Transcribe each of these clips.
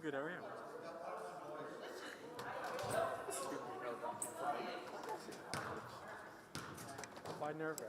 good are you? Why nerve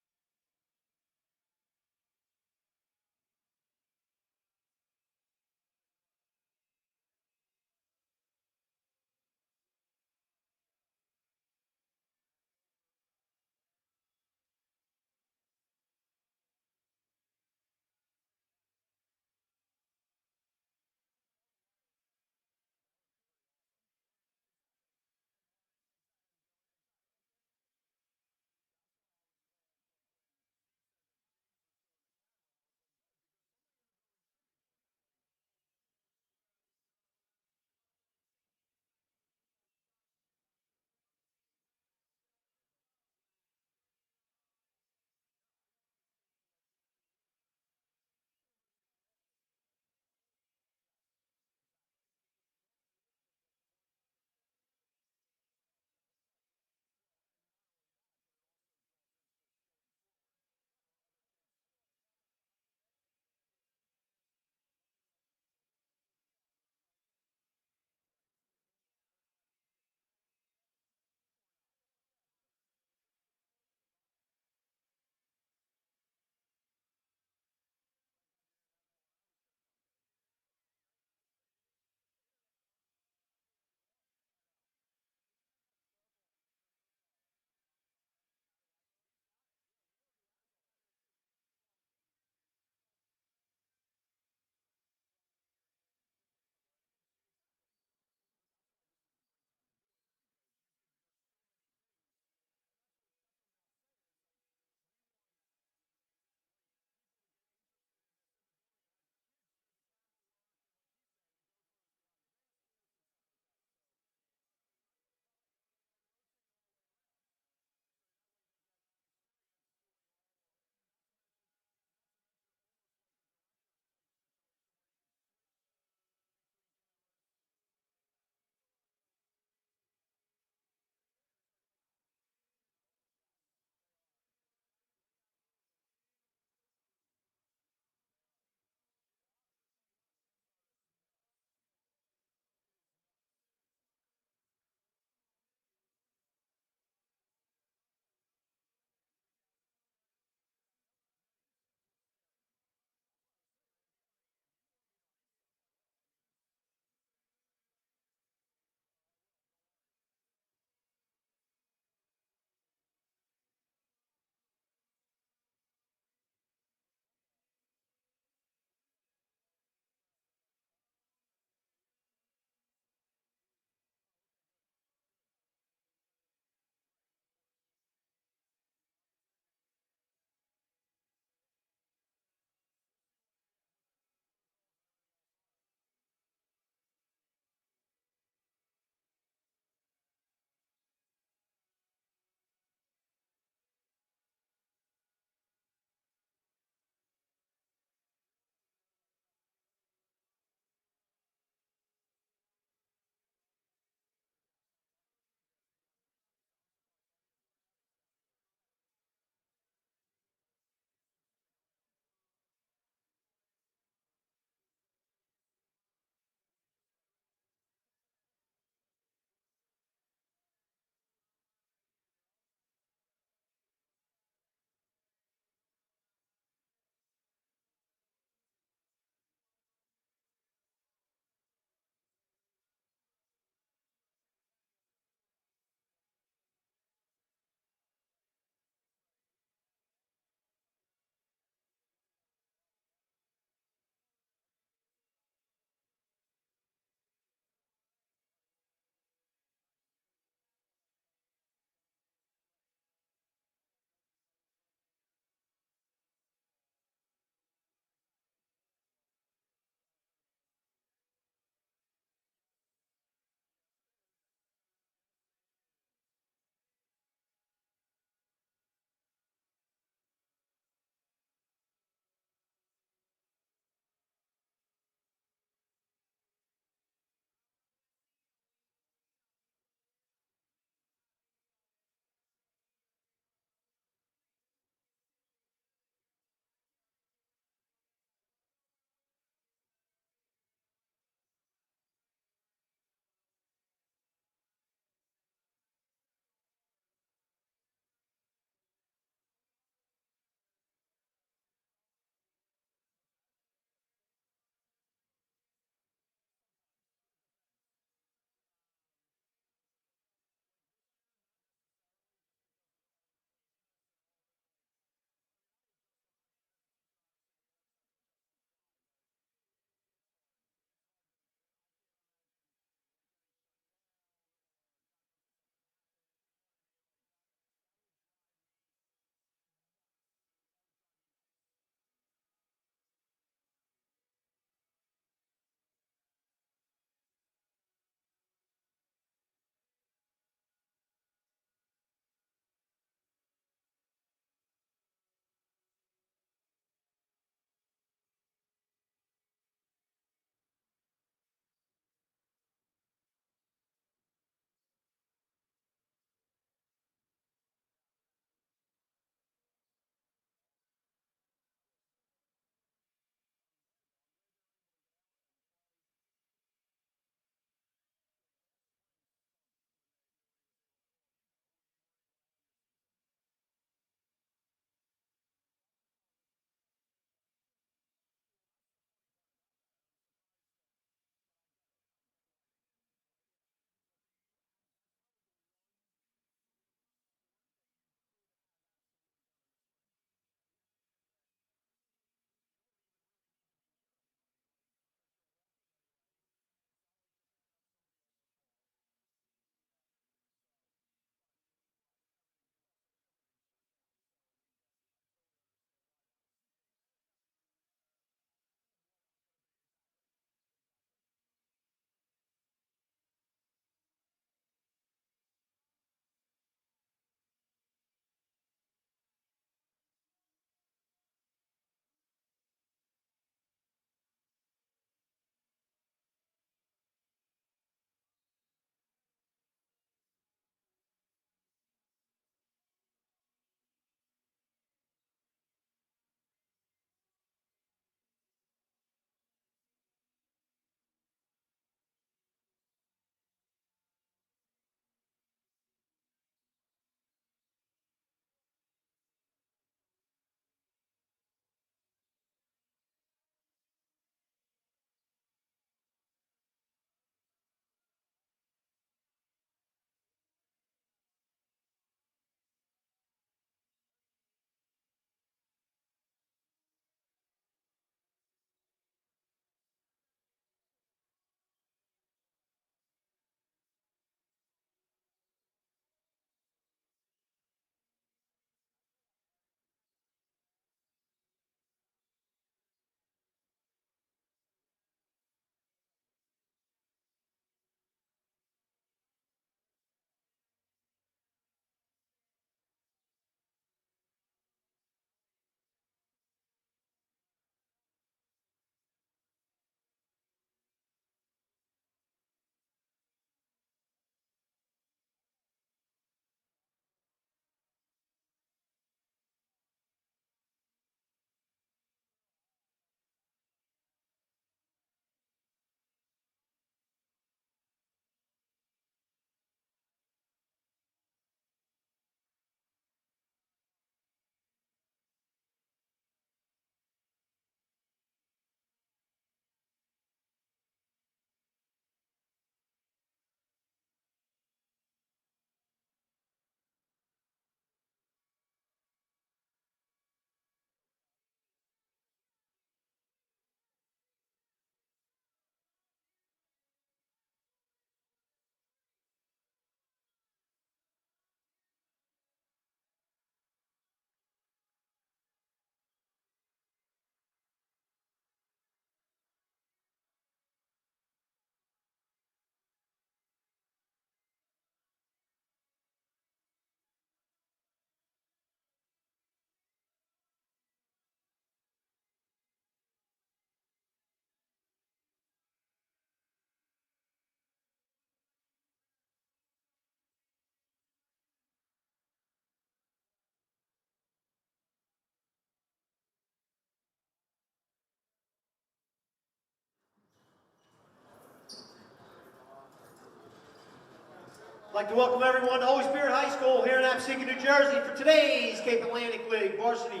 I'd like to welcome everyone to Holy Spirit High School here in Absecon, New Jersey for today's Cape Atlantic League varsity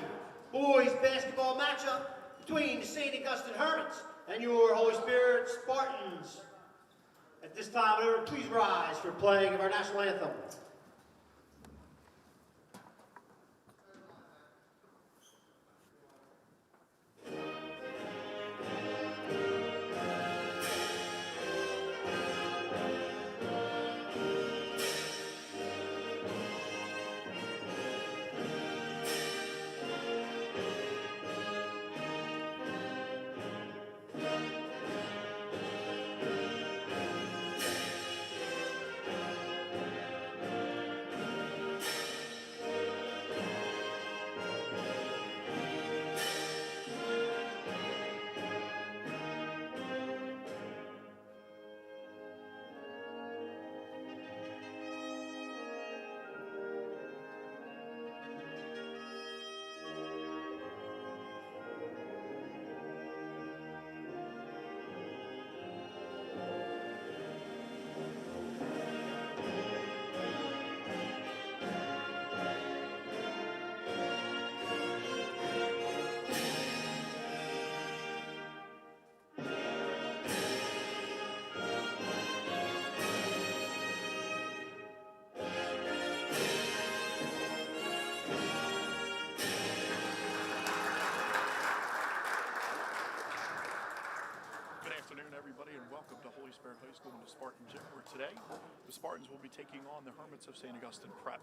boys basketball matchup between the St. Augustine Hermits and your Holy Spirit Spartans. At this time, everyone, please rise for playing of our national anthem. Everybody, and welcome to Holy Spirit High School in the Spartan Gym, where today the Spartans will be taking on the Hermits of St. Augustine Prep.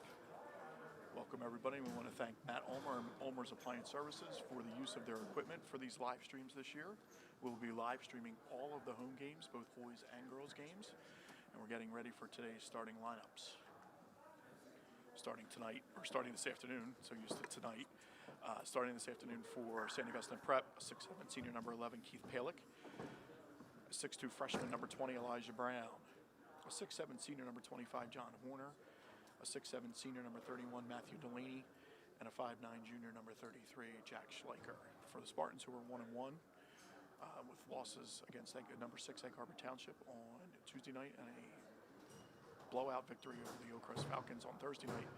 Welcome everybody. We want to thank Matt Ulmer and Ulmer's Appliance Services for the use of their equipment for these live streams this year. We'll be live streaming all of the home games, both boys and girls games, and we're getting ready for today's starting lineups. Starting this afternoon, so used to tonight. Starting this afternoon for St. Augustine Prep, 6'7" senior number 11 Keith Palick. 6'2" freshman number 20 Elijah Brown, a 6'7" senior number 25 John Horner, a 6'7" senior number 31 Matthew Delaney, and a 5'9" junior number 33 Jack Schleicher. For the Spartans, who are 1-1 with losses against number 6 Egg Harbor Township on Tuesday night and a blowout victory over the Oak Crest Falcons on Thursday night,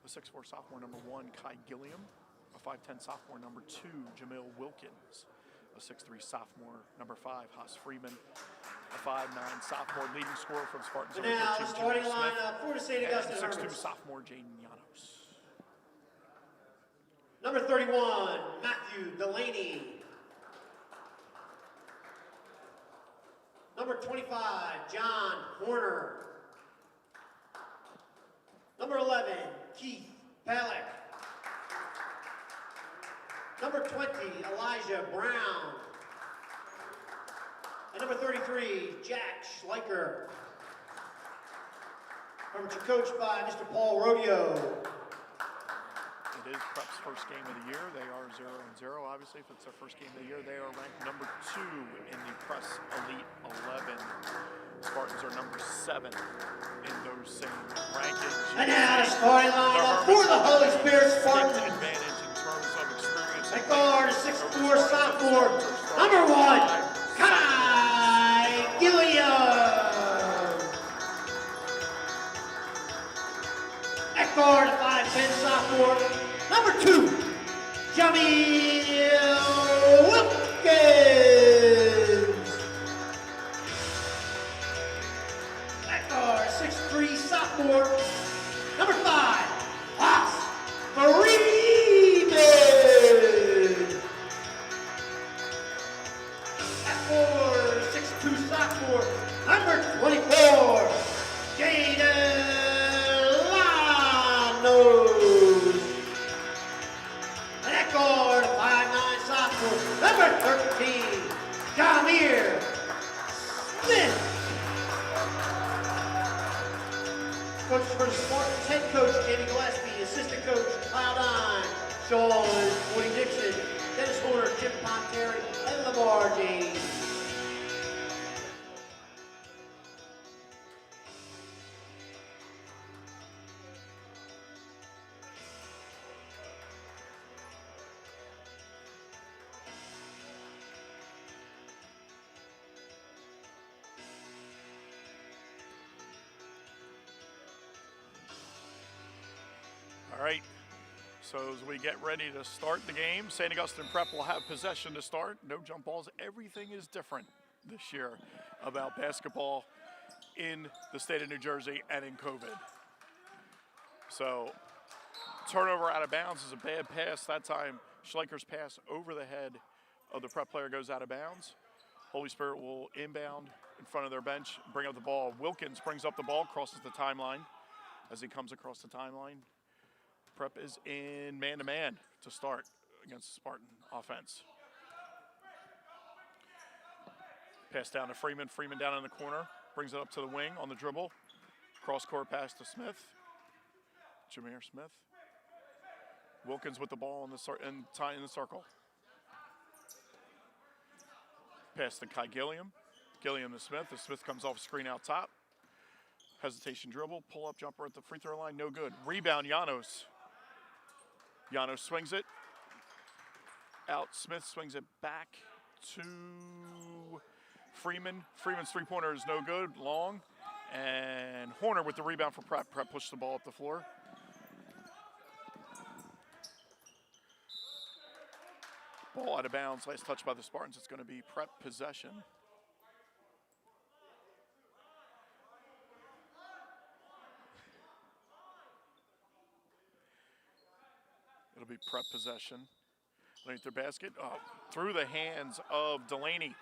a 6'4" sophomore number 1 Kai Gilliam, a 5'10" sophomore number 2 Jamil Wilkins, a 6'3" sophomore, number 5, Haas Freeman, a 5'9" sophomore leading scorer from Spartans. And now the starting lineup for the St. Augustine Hermits. 6'2" Hermits. sophomore Jaden Llanos. Number 31, Matthew Delaney. Number 25, John Horner. Number 11, Keith Palick. Number 20, Elijah Brown. And number 33, Jack Schleicher. Hermits are coached by Mr. Paul Rodeo. It is Prep's first game of the year. They are 0-0, obviously. If it's their first game of the year, they are ranked number 2 in the Press Elite 11. Spartans are number 7 in those same rankings. And now the starting lineup for the Holy Spirit Spartans. Advantage in terms of experience. At guard, a 6'4" sophomore, number 1, Kai Gilliam. At guard, a 5'10" sophomore, number 2, Jamil Wilkins. At guard, a 6'3" sophomore, number 5, Haas Freeman. At 6'2" sophomore, number 24, Jaden Llanos. And at guard, 5'9" sophomore, number 13, Jamir Smith. Coach for the Spartans, head coach Jamie Gillespie, assistant coach Kyle Dine, Sean Woody Dixon, Dennis Horner, Chip Ponteri, and Lamar James. All right. So as we get ready to start the game, St. Augustine Prep will have possession to start. No jump balls. Everything is different this year about basketball in the state of New Jersey and in COVID. So turnover out of bounds is a bad pass. That time, Schleicher's pass over the head of the Prep player goes out of bounds. Holy Spirit will inbound in front of their bench, bring up the ball. Wilkins brings up the ball, crosses the timeline. As he comes across the timeline, Prep is in man-to-man to start against the Spartan offense. Pass down to Freeman. Freeman down in the corner, brings it up to the wing on the dribble. Cross-court pass to Smith. Jameer Smith. Wilkins with the ball in the circle. Pass to Kai Gilliam. Gilliam to Smith. The Smith comes off screen out top. Hesitation dribble. Pull-up jumper at the free throw line. No good. Rebound, Janos. Janos swings it. Out. Smith swings it back to Freeman. Freeman's three-pointer is no good. Long. And Horner with the rebound for Prep. Prep pushed the ball up the floor. Ball out of bounds. Last touch by the Spartans. It's going to be Prep possession. It'll be Prep possession. Underneath their basket. Through the hands of Delaney.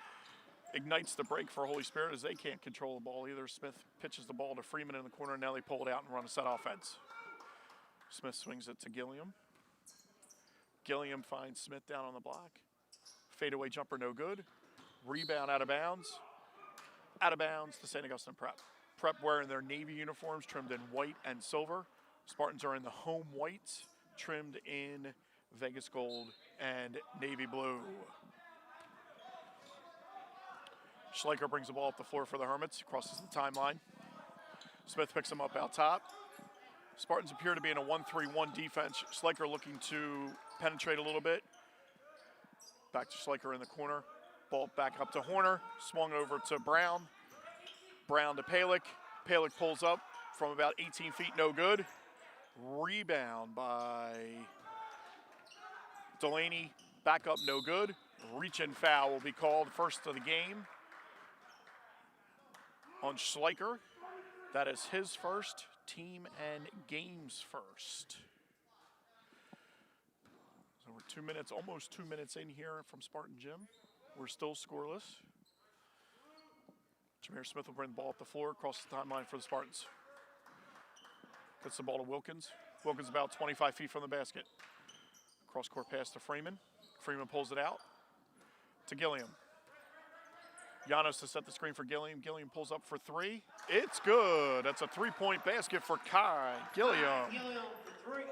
Ignites the break for Holy Spirit as they can't control the ball either. Smith pitches the ball to Freeman in the corner. Now they pull it out and run a set offense. Smith swings it to Gilliam. Gilliam finds Smith down on the block. Fadeaway jumper, no good. Rebound out of bounds. Out of bounds to St. Augustine Prep. Prep wearing their Navy uniforms trimmed in white and silver. Spartans are in the home whites trimmed in Vegas gold and navy blue. Schleicher brings the ball up the floor for the Hermits, crosses the timeline. Smith picks him up out top. Spartans appear to be in a 1-3-1 defense. Schleicher looking to penetrate a little bit. Back to Schleicher in the corner. Ball back up to Horner. Swung over to Brown. Brown to Palick. Palick pulls up from about 18 feet, no good. Rebound by Delaney. Back up, no good. Reach and foul will be called first of the game on Schleicher. That is his first, team and game's first. So we're 2 minutes, almost 2 minutes in here from Spartan Gym. We're still scoreless. Jameer Smith will bring the ball up the floor, across the timeline for the Spartans. Gets the ball to Wilkins. Wilkins about 25 feet from the basket. Cross-court pass to Freeman. Freeman pulls it out to Gilliam. Janos to set the screen for Gilliam. Gilliam pulls up for three. It's good. That's a three-point basket for Kai Gilliam. Gilliam for three.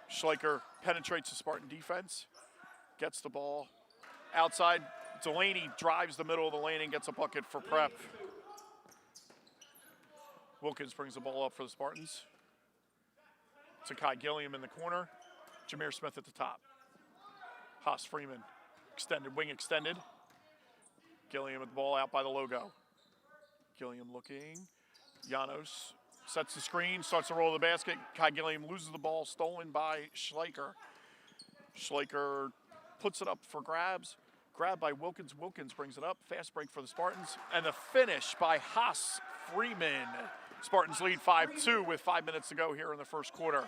Schleicher penetrates the Spartan defense. Gets the ball outside. Delaney drives the middle of the lane and gets a bucket for Prep. Wilkins brings the ball up for the Spartans. To Kai Gilliam in the corner. Jameer Smith at the top. Haas Freeman. Extended, wing extended. Gilliam with the ball out by the logo. Gilliam looking. Janos sets the screen, starts to roll the basket. Kai Gilliam loses the ball, stolen by Schleicher. Schleicher puts it up for grabs. Grabbed by Wilkins. Wilkins brings it up. Fast break for the Spartans. And the finish by Haas Freeman. Spartans lead 5-2 with 5 minutes to go here in the first quarter.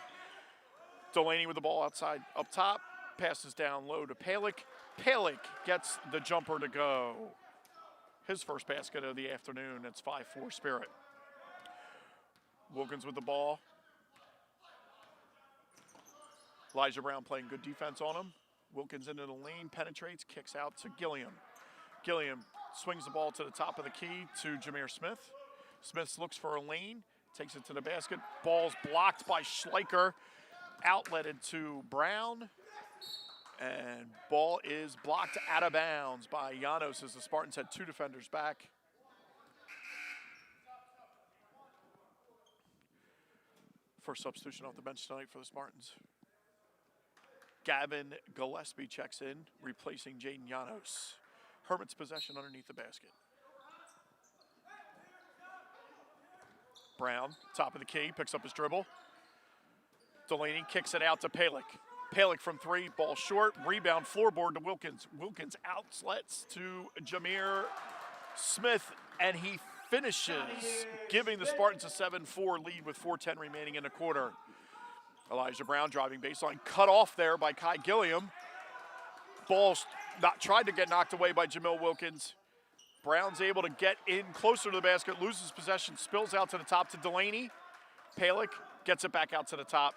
Delaney with the ball outside up top. Passes down low to Palick. Palick gets the jumper to go. His first basket of the afternoon. It's 5-4 Spirit. Wilkins with the ball. Elijah Brown playing good defense on him. Wilkins into the lane, penetrates, kicks out to Gilliam. Gilliam swings the ball to the top of the key to Jameer Smith. Smith looks for a lane, takes it to the basket. Ball's blocked by Schleicher. Outletted to Brown. And ball is blocked out of bounds by Janos as the Spartans had two defenders back. First substitution off the bench tonight for the Spartans. Gavin Gillespie checks in, replacing Jaden Janos. Hermit's possession underneath the basket. Brown, top of the key, picks up his dribble. Delaney kicks it out to Palick. Palick from three, ball short, rebound, floorboard to Wilkins. Wilkins outlets to Jameer Smith, and he finishes, giving the Spartans a 7-4 lead with 4:10 remaining in the quarter. Elijah Brown driving baseline, cut off there by Kai Gilliam. Ball's tried to get knocked away by Jamil Wilkins. Brown's able to get in closer to the basket, loses possession, spills out to the top to Delaney. Palick gets it back out to the top,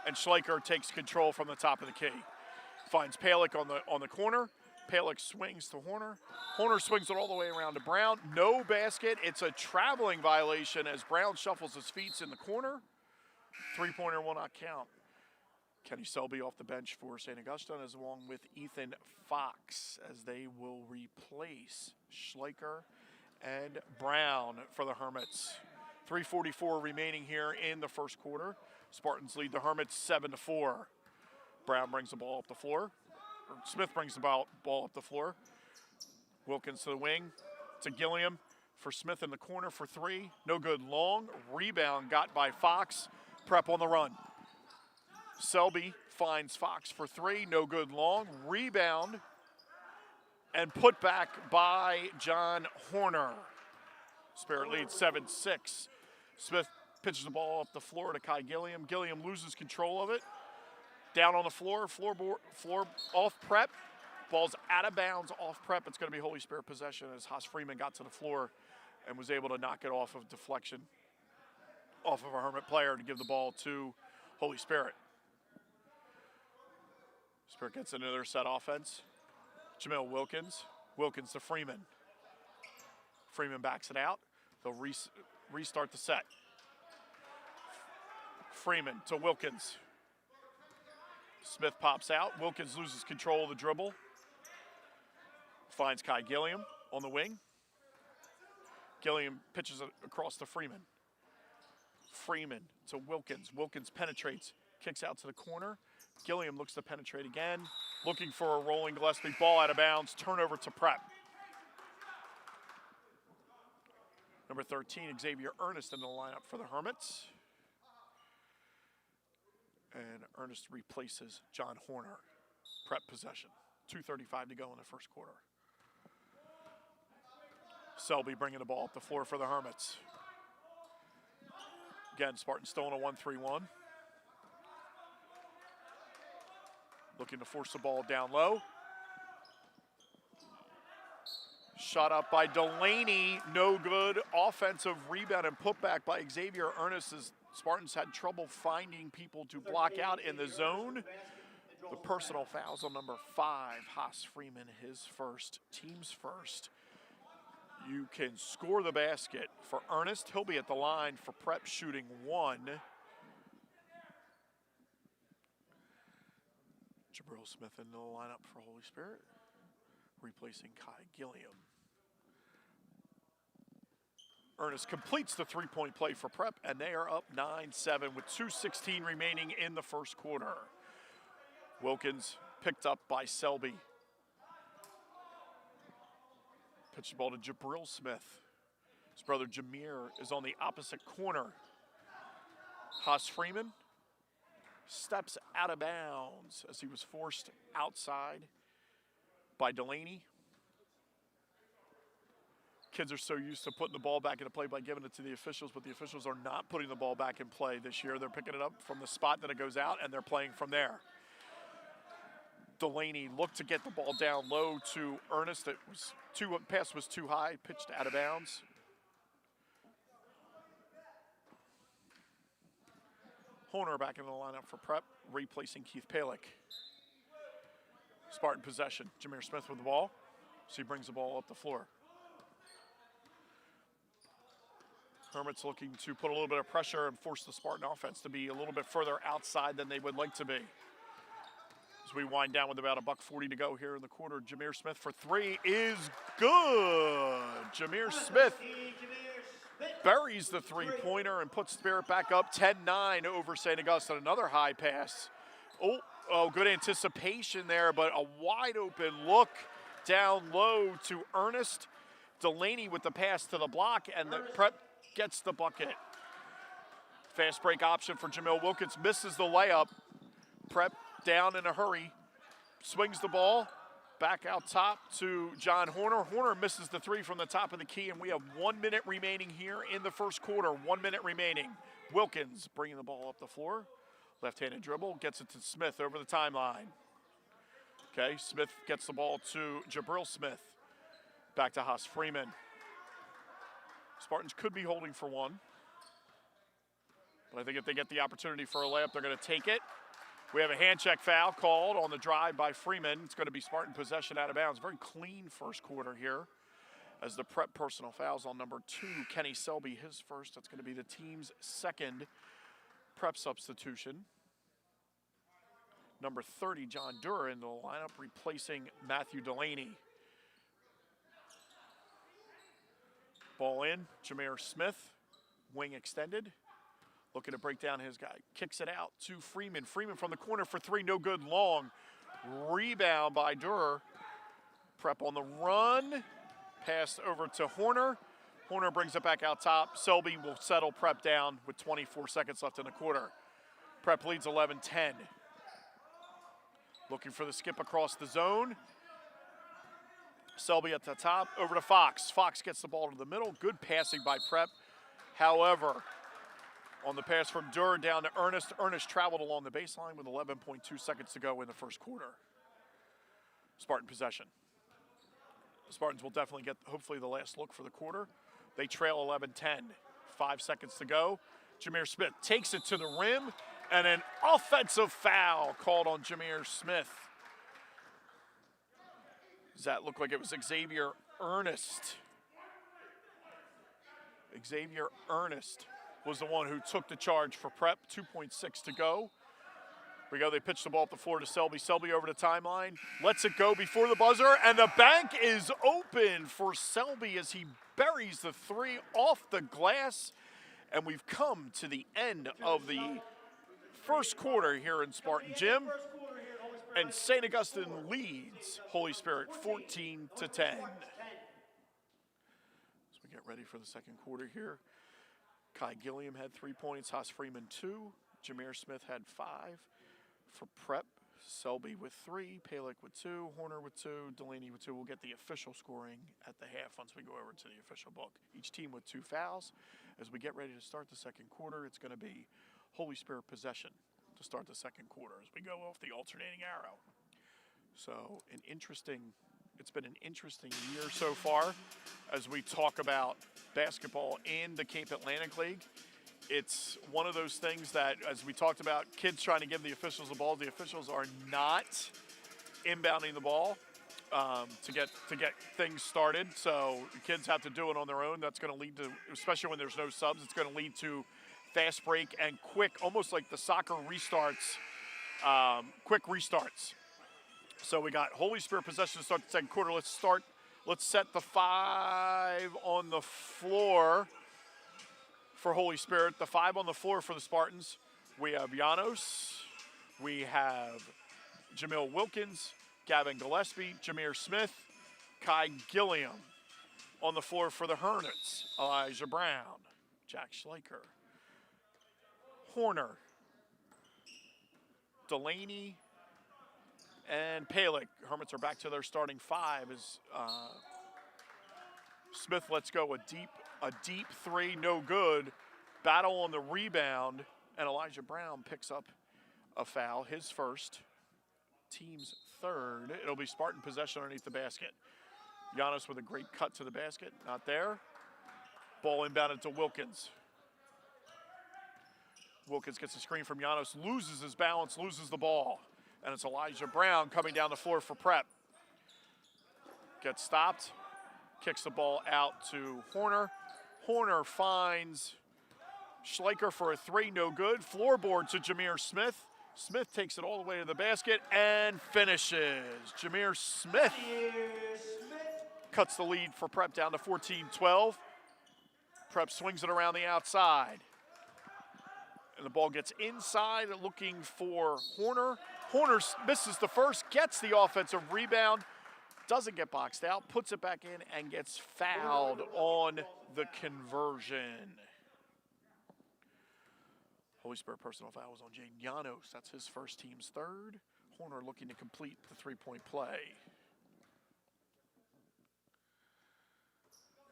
and Schleicher takes control from the top of the key. Finds Palick on the corner. Palick swings to Horner. Horner swings it all the way around to Brown. No basket. It's a traveling violation as Brown shuffles his feet in the corner. Three-pointer will not count. Kenny Selby off the bench for St. Augustine, as along with Ethan Fox, as they will replace Schleicher and Brown for the Hermits. 3:44 remaining here in the first quarter. Spartans lead the Hermits 7-4. Brown brings the ball up the floor. Smith brings the ball up the floor. Wilkins to the wing, to Gilliam for Smith in the corner for three. No good. Long rebound got by Fox. Prep on the run. Selby finds Fox for three. No good. Long rebound and put back by John Horner. Spirit leads 7-6. Smith pitches the ball up the floor to Kai Gilliam. Gilliam loses control of it. Down on the floor, floor off prep. Ball's out of bounds off prep. It's going to be Holy Spirit possession as Haas Freeman got to the floor and was able to knock it off of deflection off of a Hermit player to give the ball to Holy Spirit. Spirit gets into their set offense. Jamil Wilkins. Wilkins to Freeman. Freeman backs it out. They'll restart the set. Freeman to Wilkins. Smith pops out. Wilkins loses control of the dribble. Finds Kai Gilliam on the wing. Gilliam pitches it across to Freeman. Freeman to Wilkins. Wilkins penetrates, kicks out to the corner. Gilliam looks to penetrate again. Looking for a rolling Gillespie. Ball out of bounds. Turnover to Prep. Number 13, Xavier Ernest in the lineup for the Hermits. And Ernest replaces John Horner. Prep possession. 2:35 to go in the first quarter. Selby bringing the ball up the floor for the Hermits. Again, Spartans still in a 1-3-1. Looking to force the ball down low. Shot up by Delaney, no good. Offensive rebound and putback by Xavier Ernest as Spartans had trouble finding people to block out in the zone. The personal fouls on number 5, Haas Freeman, his first, team's first. You can score the basket for Ernest. He'll be at the line for Prep shooting 1. Jabril Smith in the lineup for Holy Spirit, replacing Kai Gilliam. Ernest completes the three-point play for Prep, and they are up 9-7 with 2:16 remaining in the first quarter. Wilkins picked up by Selby. Pitch the ball to Jabril Smith. His brother Jameer is on the opposite corner. Haas Freeman steps out of bounds as he was forced outside by Delaney. Kids are so used to putting the ball back into play by giving it to the officials, but the officials are not putting the ball back in play this year. They're picking it up from the spot that it goes out, and they're playing from there. Delaney looked to get the ball down low to Ernest. Pass was too high, pitched out of bounds. Horner back in the lineup for Prep, replacing Keith Palick. Spartan possession. Jameer Smith with the ball. So he brings the ball up the floor. Hermits looking to put a little bit of pressure and force the Spartan offense to be a little bit further outside than they would like to be. As we wind down with about $1:40 to go here in the quarter, Jameer Smith for three is good. Jameer Smith buries the three-pointer and puts Spirit back up 10-9 over St. Augustine. Another high pass. Oh, good anticipation there, but a wide open look down low to Ernest. Delaney with the pass to the block, and the Prep gets the bucket. Fast break option for Jamil Wilkins. Misses the layup. Prep down in a hurry. Swings the ball. Back out top to John Horner. Horner misses the three from the top of the key, and we have 1 minute remaining here in the first quarter. 1 minute remaining. Wilkins bringing the ball up the floor. Left-handed dribble. Gets it to Smith over the timeline. Okay, Smith gets the ball to Jabril Smith. Back to Haas Freeman. Spartans could be holding for one. But I think if they get the opportunity for a layup, they're going to take it. We have a hand check foul called on the drive by Freeman. It's going to be Spartan possession out of bounds. Very clean first quarter here as the Prep personal fouls on number 2, Kenny Selby, his first. That's going to be the team's second Prep substitution. Number 30, John Durer in the lineup, replacing Matthew Delaney. Ball in, Jameer Smith, wing extended. Looking to break down his guy. Kicks it out to Freeman. Freeman from the corner for three, no good, long. Rebound by Durer. Prep on the run. Pass over to Horner. Horner brings it back out top. Selby will settle Prep down with 24 seconds left in the quarter. Prep leads 11-10. Looking for the skip across the zone. Selby at the top, over to Fox. Fox gets the ball to the middle. Good passing by Prep. However, on the pass from Durer down to Ernest. Ernest traveled along the baseline with 11.2 seconds to go in the first quarter. Spartan possession. The Spartans will definitely get, hopefully, the last look for the quarter. They trail 11-10. 5 seconds to go. Jameer Smith takes it to the rim, and an offensive foul called on Jameer Smith. Does that look like it was Xavier Ernest? Xavier Ernest was the one who took the charge for Prep. 2.6 to go. We go, they pitch the ball up the floor to Selby. Selby over the timeline, lets it go before the buzzer, and the bank is open for Selby as he buries the three off the glass. And we've come to the end of the first quarter here in Spartan Gym. And St. Augustine leads Holy Spirit 14-10. As we get ready for the second quarter here, Kai Gilliam had 3 points, Haas Freeman 2, Jameer Smith had 5. For Prep, Selby with 3, Palick with 2, Horner with 2, Delaney with 2. We'll get the official scoring at the half once we go over to the official book. Each team with 2 fouls. As we get ready to start the second quarter, it's going to be Holy Spirit possession to start the second quarter as we go off the alternating arrow. So it's been an interesting year so far as we talk about basketball in the Cape Atlantic League. It's one of those things that, as we talked about, kids trying to give the officials the ball. The officials are not inbounding the ball to get things started. So the kids have to do it on their own. That's going to lead to, especially when there's no subs, it's going to lead to fast break and quick, almost like the soccer restarts, quick restarts. So we got Holy Spirit possession to start the second quarter. Let's set the 5 on the floor for Holy Spirit. The 5 on the floor for the Spartans. We have Janos. We have Jamil Wilkins, Gavin Gillespie, Jameer Smith, Kai Gilliam. On the floor for the Hornets, Elijah Brown, Jack Schleicher, Horner, Delaney, and Palick. Hermits are back to their starting 5 as Smith lets go a deep 3, no good. Battle on the rebound, and Elijah Brown picks up a foul, his first, team's third. It'll be Spartan possession underneath the basket. Giannis with a great cut to the basket, not there. Ball inbounded to Wilkins. Wilkins gets a screen from Giannis, loses his balance, loses the ball. And it's Elijah Brown coming down the floor for Prep. Gets stopped, kicks the ball out to Horner. Horner finds Schleicher for a 3, no good. Floorboard to Jameer Smith. Smith takes it all the way to the basket and finishes. Jameer Smith cuts the lead for Prep down to 14-12. Prep swings it around the outside. And the ball gets inside, looking for Horner. Horner misses the first, gets the offensive rebound, doesn't get boxed out, puts it back in, and gets fouled on the conversion. Holy Spirit personal foul was on Jaden Llanos. That's his first, team's third. Horner looking to complete the three-point play.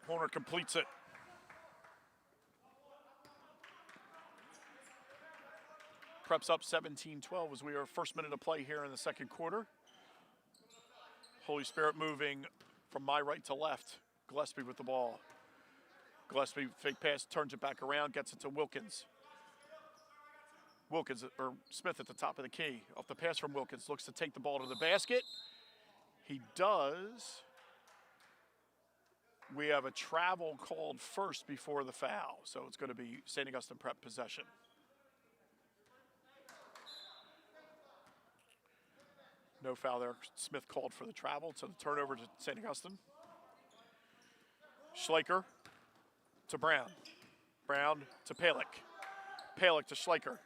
Horner completes it. Prep's up 17-12 as we are first minute of play here in the second quarter. Holy Spirit moving from my right to left. Gillespie with the ball. Gillespie fake pass, turns it back around, gets it to Wilkins. Smith at the top of the key. Off the pass from Wilkins, looks to take the ball to the basket. He does. We have a travel called first before the foul, so it's going to be St. Augustine Prep possession. No foul there. Smith called for the travel, so the turnover to St. Augustine. Schleicher to Brown. Brown to Palick. Palick to Schleicher.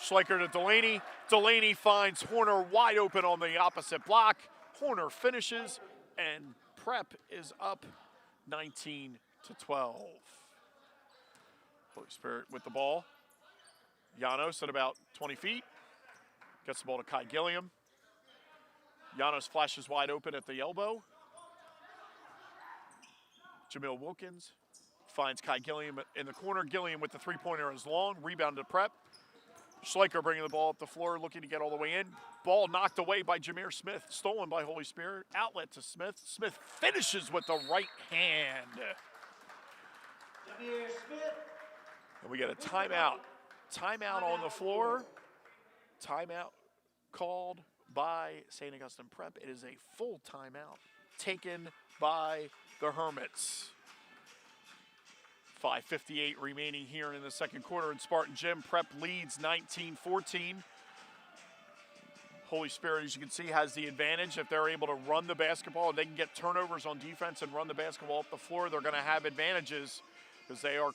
Schleicher to Delaney. Delaney finds Horner wide open on the opposite block. Horner finishes, and Prep is up 19-12. Holy Spirit with the ball. Llanos at about 20 feet. Gets the ball to Kai Gilliam. Llanos flashes wide open at the elbow. Jamil Wilkins finds Kai Gilliam in the corner. Gilliam with the three-pointer is long. Rebound to Prep. Schleicher bringing the ball up the floor, looking to get all the way in. Ball knocked away by Jameer Smith. Stolen by Holy Spirit. Outlet to Smith. Smith finishes with the right hand. Jameer Smith. And we get a timeout. Timeout on the floor. Timeout called by St. Augustine Prep. It is a full timeout taken by the Hermits. 5:58 remaining here in the second quarter in Spartan Gym. Prep leads 19-14. Holy Spirit, as you can see, has the advantage. If they're able to run the basketball and they can get turnovers on defense and run the basketball up the floor, they're going to have advantages because they are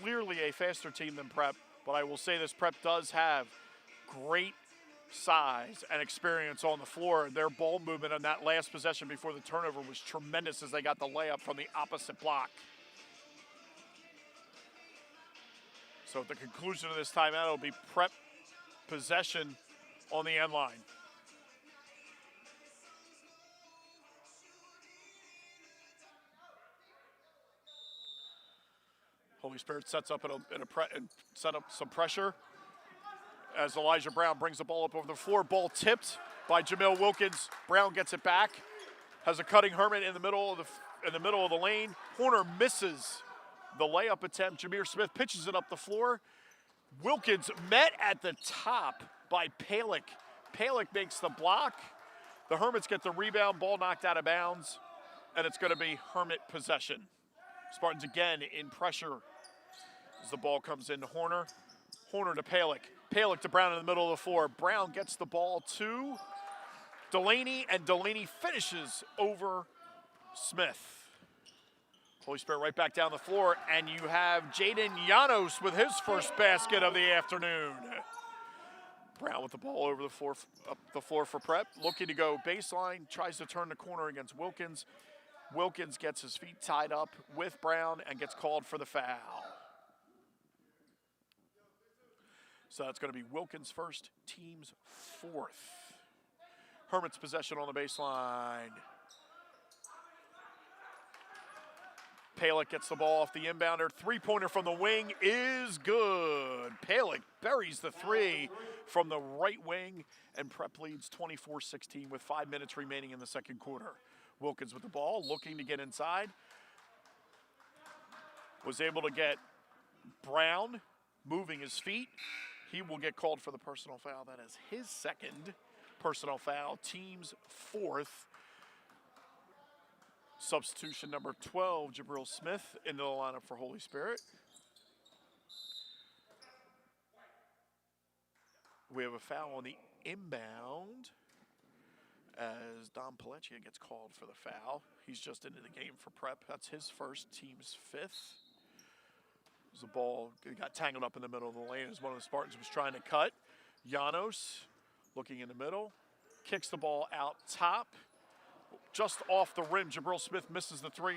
clearly a faster team than Prep. But I will say this, Prep does have great size and experience on the floor. Their ball movement on that last possession before the turnover was tremendous as they got the layup from the opposite block. So at the conclusion of this timeout, it'll be Prep possession on the end line. Holy Spirit sets up and set up some pressure as Elijah Brown brings the ball up over the floor. Ball tipped by Jamil Wilkins. Brown gets it back. Has a cutting Hermit in the middle of the lane. Horner misses the layup attempt. Jameer Smith pitches it up the floor. Wilkins met at the top by Palick. Palick makes the block. The Hermits get the rebound. Ball knocked out of bounds. And it's going to be Hermit possession. Spartans again in pressure as the ball comes into Horner. Horner to Palick. Palick to Brown in the middle of the floor. Brown gets the ball to Delaney, and Delaney finishes over Smith. Holy Spirit right back down the floor, and you have Jaden Llanos with his first basket of the afternoon. Brown with the ball over the floor, up the floor for Prep. Looking to go baseline, tries to turn the corner against Wilkins. Wilkins gets his feet tied up with Brown and gets called for the foul. So that's going to be Wilkins' first, team's fourth. Hermit's possession on the baseline. Palick gets the ball off the inbounder. Three-pointer from the wing is good. Palick buries the three from the right wing, and Prep leads 24-16 with 5 minutes remaining in the second quarter. Wilkins with the ball, looking to get inside. Was able to get Brown moving his feet. He will get called for the personal foul. That is his second personal foul, team's fourth. Substitution number 12, Jabril Smith, into the lineup for Holy Spirit. We have a foul on the inbound as Dom Pelletier gets called for the foul. He's just into the game for Prep. That's his first, team's fifth. The ball got tangled up in the middle of the lane as one of the Spartans was trying to cut. Llanos looking in the middle, kicks the ball out top. Just off the rim, Jabril Smith misses the three.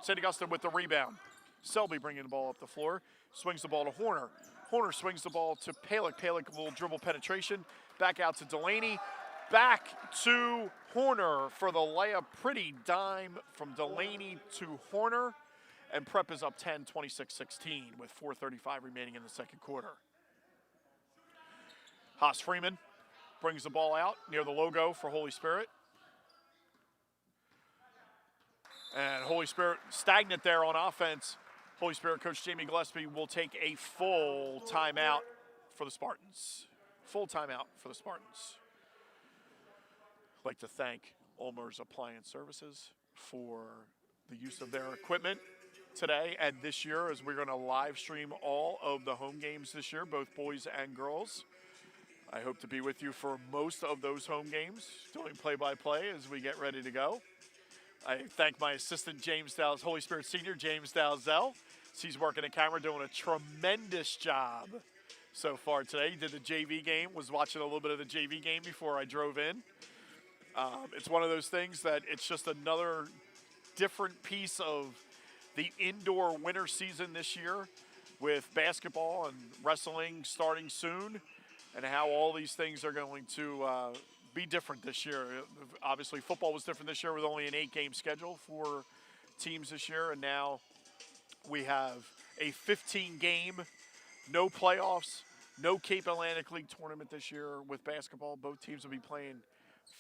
St. Augustine with the rebound. Selby bringing the ball up the floor. Swings the ball to Horner. Horner swings the ball to Palick. Palick, a little dribble penetration. Back out to Delaney. Back to Horner for the layup. Pretty dime from Delaney to Horner. And Prep is up 10, 26-16 with 4:35 remaining in the second quarter. Haas Freeman brings the ball out near the logo for Holy Spirit. And Holy Spirit stagnant there on offense. Holy Spirit coach Jamie Gillespie will take a full timeout for the Spartans. Full timeout for the Spartans. I'd like to thank Ulmer's Appliance Services for the use of their equipment today and this year, as we're going to live stream all of the home games this year, both boys and girls. I hope to be with you for most of those home games, doing play-by-play as we get ready to go. I thank my assistant, James Dalzell, Holy Spirit Senior, James Dalzell. He's working the camera, doing a tremendous job so far today. He did the JV game, was watching a little bit of the JV game before I drove in. It's one of those things that it's just another different piece of the indoor winter season this year, with basketball and wrestling starting soon, and how all these things are going to be different this year. Obviously, football was different this year with only an 8-game schedule for teams this year, and now we have a 15-game, no playoffs, no Cape Atlantic League tournament this year with basketball. Both teams will be playing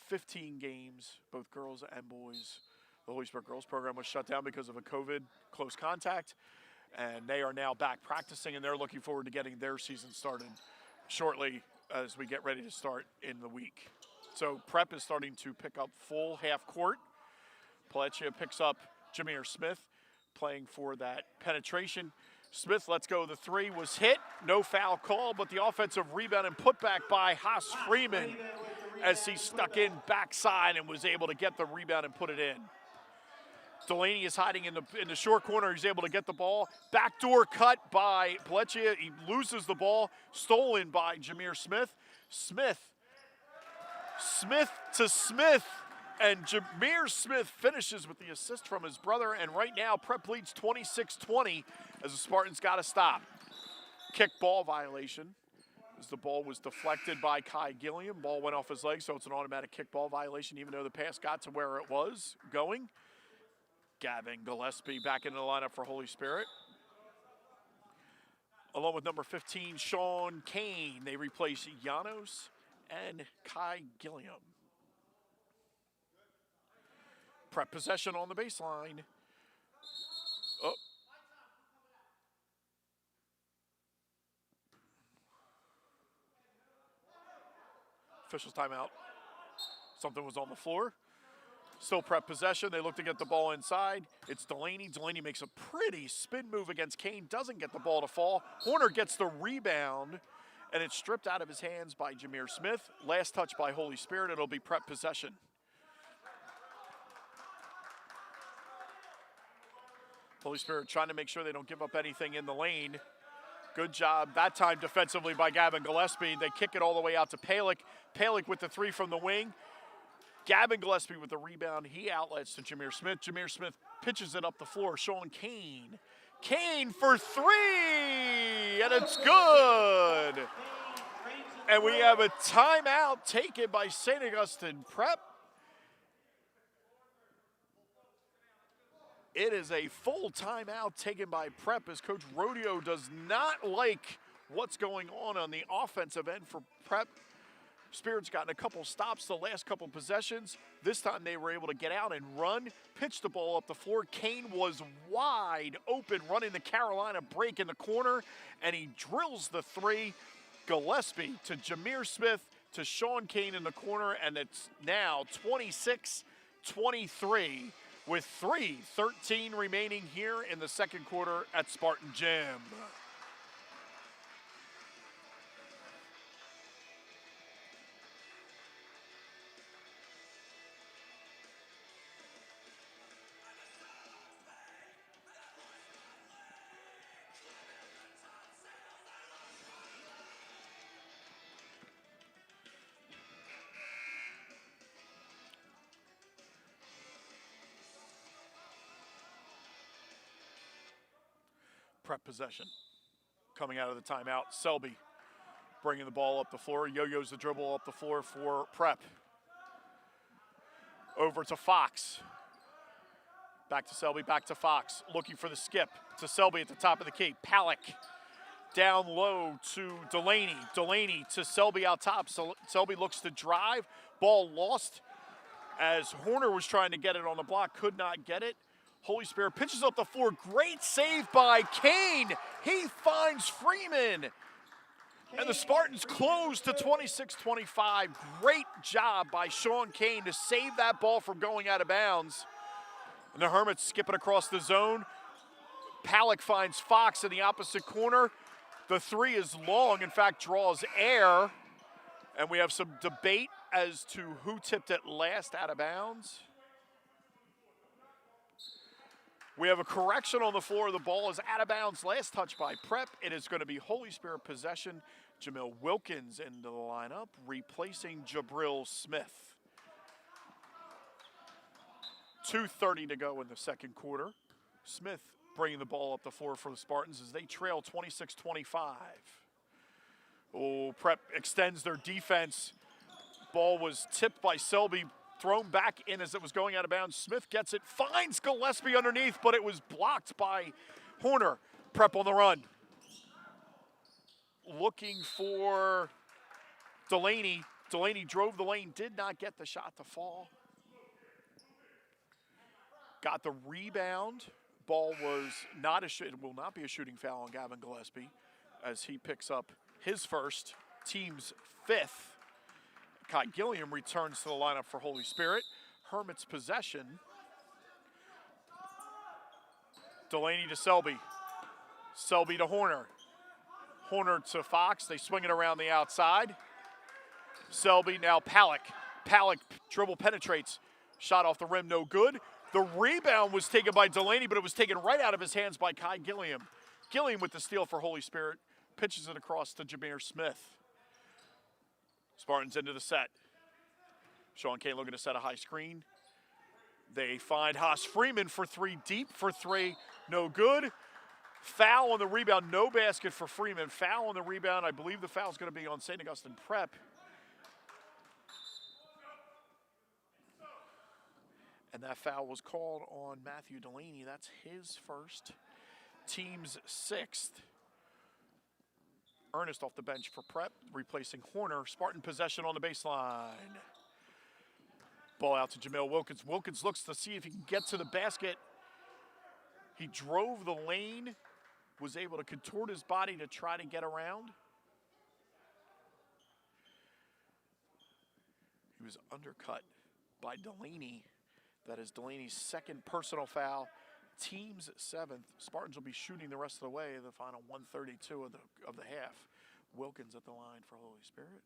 15 games, both girls and boys. The Holy Spirit girls program was shut down because of a COVID close contact, and they are now back practicing, and they're looking forward to getting their season started shortly as we get ready to start in the week. So Prep is starting to pick up full half court. Palacia picks up Jameer Smith playing for that penetration. Smith lets go of the three, was hit, no foul call, but the offensive rebound and put back by Haas Freeman as he stuck in backside and was able to get the rebound and put it in. Delaney is hiding in the short corner. He's able to get the ball. Backdoor cut by Palacia. He loses the ball. Stolen by Jameer Smith. Smith to Smith. And Jameer Smith finishes with the assist from his brother. And right now, Prep leads 26-20 as the Spartans got to stop. Kick ball violation as the ball was deflected by Kai Gilliam. Ball went off his leg, so it's an automatic kick ball violation, even though the pass got to where it was going. Gavin Gillespie back into the lineup for Holy Spirit. Along with number 15, Sean Kane. They replace Janos and Kai Gilliam. Prep possession on the baseline. Oh. Officials timeout. Something was on the floor. Still Prep possession. They look to get the ball inside. It's Delaney. Delaney makes a pretty spin move against Kane. Doesn't get the ball to fall. Horner gets the rebound, and it's stripped out of his hands by Jameer Smith. Last touch by Holy Spirit. It'll be Prep possession. Holy Spirit trying to make sure they don't give up anything in the lane. Good job that time defensively by Gavin Gillespie. They kick it all the way out to Palick. Palick with the three from the wing. Gavin Gillespie with the rebound. He outlets to Jameer Smith. Jameer Smith pitches it up the floor. Sean Kane. Kane for three, and it's good. And we have a timeout taken by St. Augustine Prep. It is a full timeout taken by Prep as Coach Rodeo does not like what's going on the offensive end for Prep. Spirit's gotten a couple stops the last couple possessions. This time they were able to get out and run, pitch the ball up the floor. Kane was wide open, running the Carolina break in the corner, and he drills the three. Gillespie to Jameer Smith to Sean Kane in the corner, and it's now 26-23 with 3:13 remaining here in the second quarter at Spartan Gym. Prep possession. Coming out of the timeout, Selby bringing the ball up the floor. Yo-yos the dribble up the floor for Prep. Over to Fox. Back to Selby, back to Fox. Looking for the skip to Selby at the top of the key. Palick down low to Delaney. Delaney to Selby out top. Selby looks to drive. Ball lost as Horner was trying to get it on the block. Could not get it. Holy Spirit pitches up the floor. Great save by Kane. He finds Freeman. And the Spartans close to 26-25. Great job by Sean Kane to save that ball from going out of bounds. And the Hermits skip it across the zone. Palick finds Fox in the opposite corner. The three is long, in fact, draws air. And we have some debate as to who tipped it last out of bounds. We have a correction on the floor. The ball is out of bounds. Last touch by Prep. It is going to be Holy Spirit possession. Jamil Wilkins into the lineup, replacing Jabril Smith. 2:30 to go in the second quarter. Smith bringing the ball up the floor for the Spartans as they trail 26-25. Oh, Prep extends their defense. Ball was tipped by Selby, thrown back in as it was going out of bounds. Smith gets it, finds Gillespie underneath, but it was blocked by Horner. Prep on the run. Looking for Delaney. Delaney drove the lane, did not get the shot to fall. Got the rebound. Ball was not it will not be a shooting foul on Gavin Gillespie as he picks up his first, team's fifth. Kai Gilliam returns to the lineup for Holy Spirit. Hermit's possession. Delaney to Selby. Selby to Horner. Horner to Fox. They swing it around the outside. Selby now Palick. Palick dribble penetrates. Shot off the rim, no good. The rebound was taken by Delaney, but it was taken right out of his hands by Kai Gilliam. Gilliam with the steal for Holy Spirit. Pitches it across to Jameer Smith. Spartans into the set. Sean Kane looking to set a high screen. They find Haas Freeman for three, deep for three, no good. Foul on the rebound, no basket for Freeman. Foul on the rebound, I believe the foul is going to be on St. Augustine Prep. And that foul was called on Matthew Delaney. That's his first, team's sixth. Ernest off the bench for Prep, replacing Horner. Spartan possession on the baseline. Ball out to Jamil Wilkins. Wilkins looks to see if he can get to the basket. He drove the lane, was able to contort his body to try to get around. He was undercut by Delaney. That is Delaney's second personal foul. Team's seventh. Spartans will be shooting the rest of the way, the final 1:32 of the half. Wilkins at the line for Holy Spirit.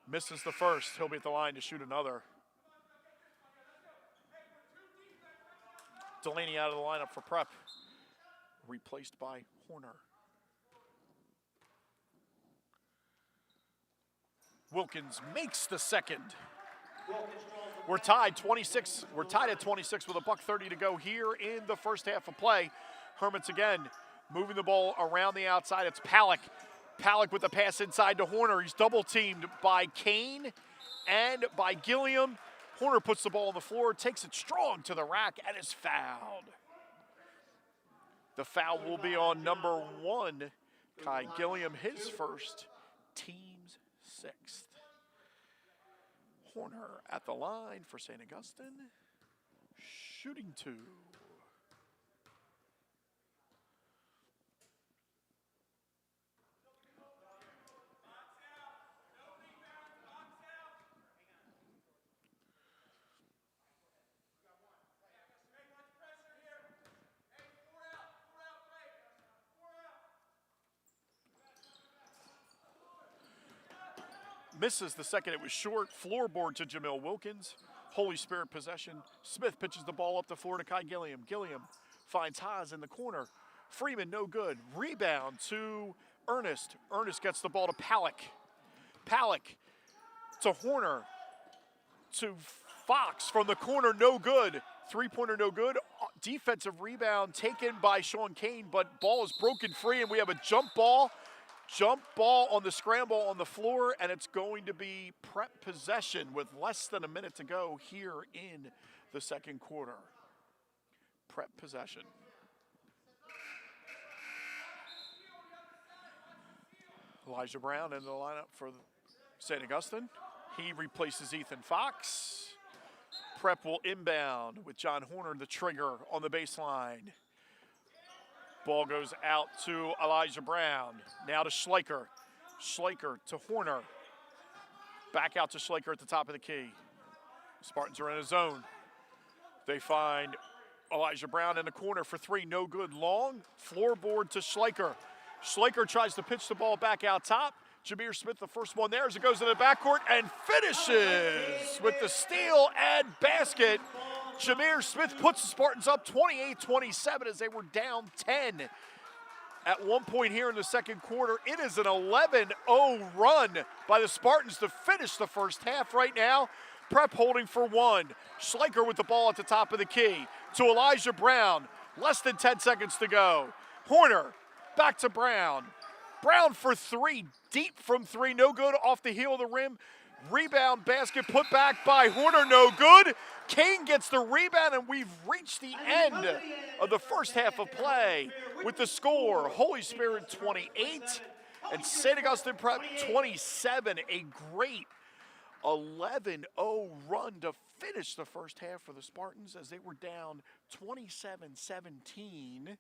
Misses the first. He'll be at the line to shoot another. Delaney out of the lineup for Prep. Replaced by Horner. Wilkins makes the second. We're tied 26. We're tied at 26 with a $1:30 to go here in the first half of play. Hermits again moving the ball around the outside. It's Palick. Palick with the pass inside to Horner. He's double teamed by Kane and by Gilliam. Horner puts the ball on the floor, takes it strong to the rack, and is fouled. The foul will be on number 1, Kai Gilliam, his first, team's sixth. Horner at the line for St. Augustine, shooting two. Misses the second. It was short. Floorboard to Jamil Wilkins. Holy Spirit possession. Smith pitches the ball up the floor to Kai Gilliam. Gilliam finds Haas in the corner. Freeman, no good. Rebound to Ernest. Ernest gets the ball to Palick. Palick to Horner. To Fox from the corner, no good. Three-pointer, no good. defensive rebound taken by Sean Kane, but ball is broken free, and we have a jump ball on the scramble on the floor, and it's going to be Prep possession with less than a minute to go here in the second quarter. Prep possession. Elijah Brown in the lineup for St. Augustine. He replaces Ethan Fox. Prep will inbound with John Horner, the trigger, on the baseline. Ball goes out to Elijah Brown. Now to Schleicher. Schleicher to Horner. Back out to Schleicher at the top of the key. Spartans are in a zone. They find Elijah Brown in the corner for three. No good. Long. Floorboard to Schleicher. Schleicher tries to pitch the ball back out top. Jameer Smith, the first one there as it goes to the backcourt and finishes with the steal and basket. Jameer Smith puts the Spartans up 28-27 as they were down 10 at one point here in the second quarter. It is an 11-0 run by the Spartans to finish the first half right now. Prep holding for one. Schleicher with the ball at the top of the key to Elijah Brown. Less than 10 seconds to go. Horner back to Brown. Brown for three, deep from three, no good, off the heel of the rim. Rebound basket put back by Horner, no good. Kane gets the rebound, and we've reached the end of the first half of play with the score, Holy Spirit 28 and St. Augustine Prep 27. A great 11-0 run to finish the first half for the Spartans as they were down 27-17.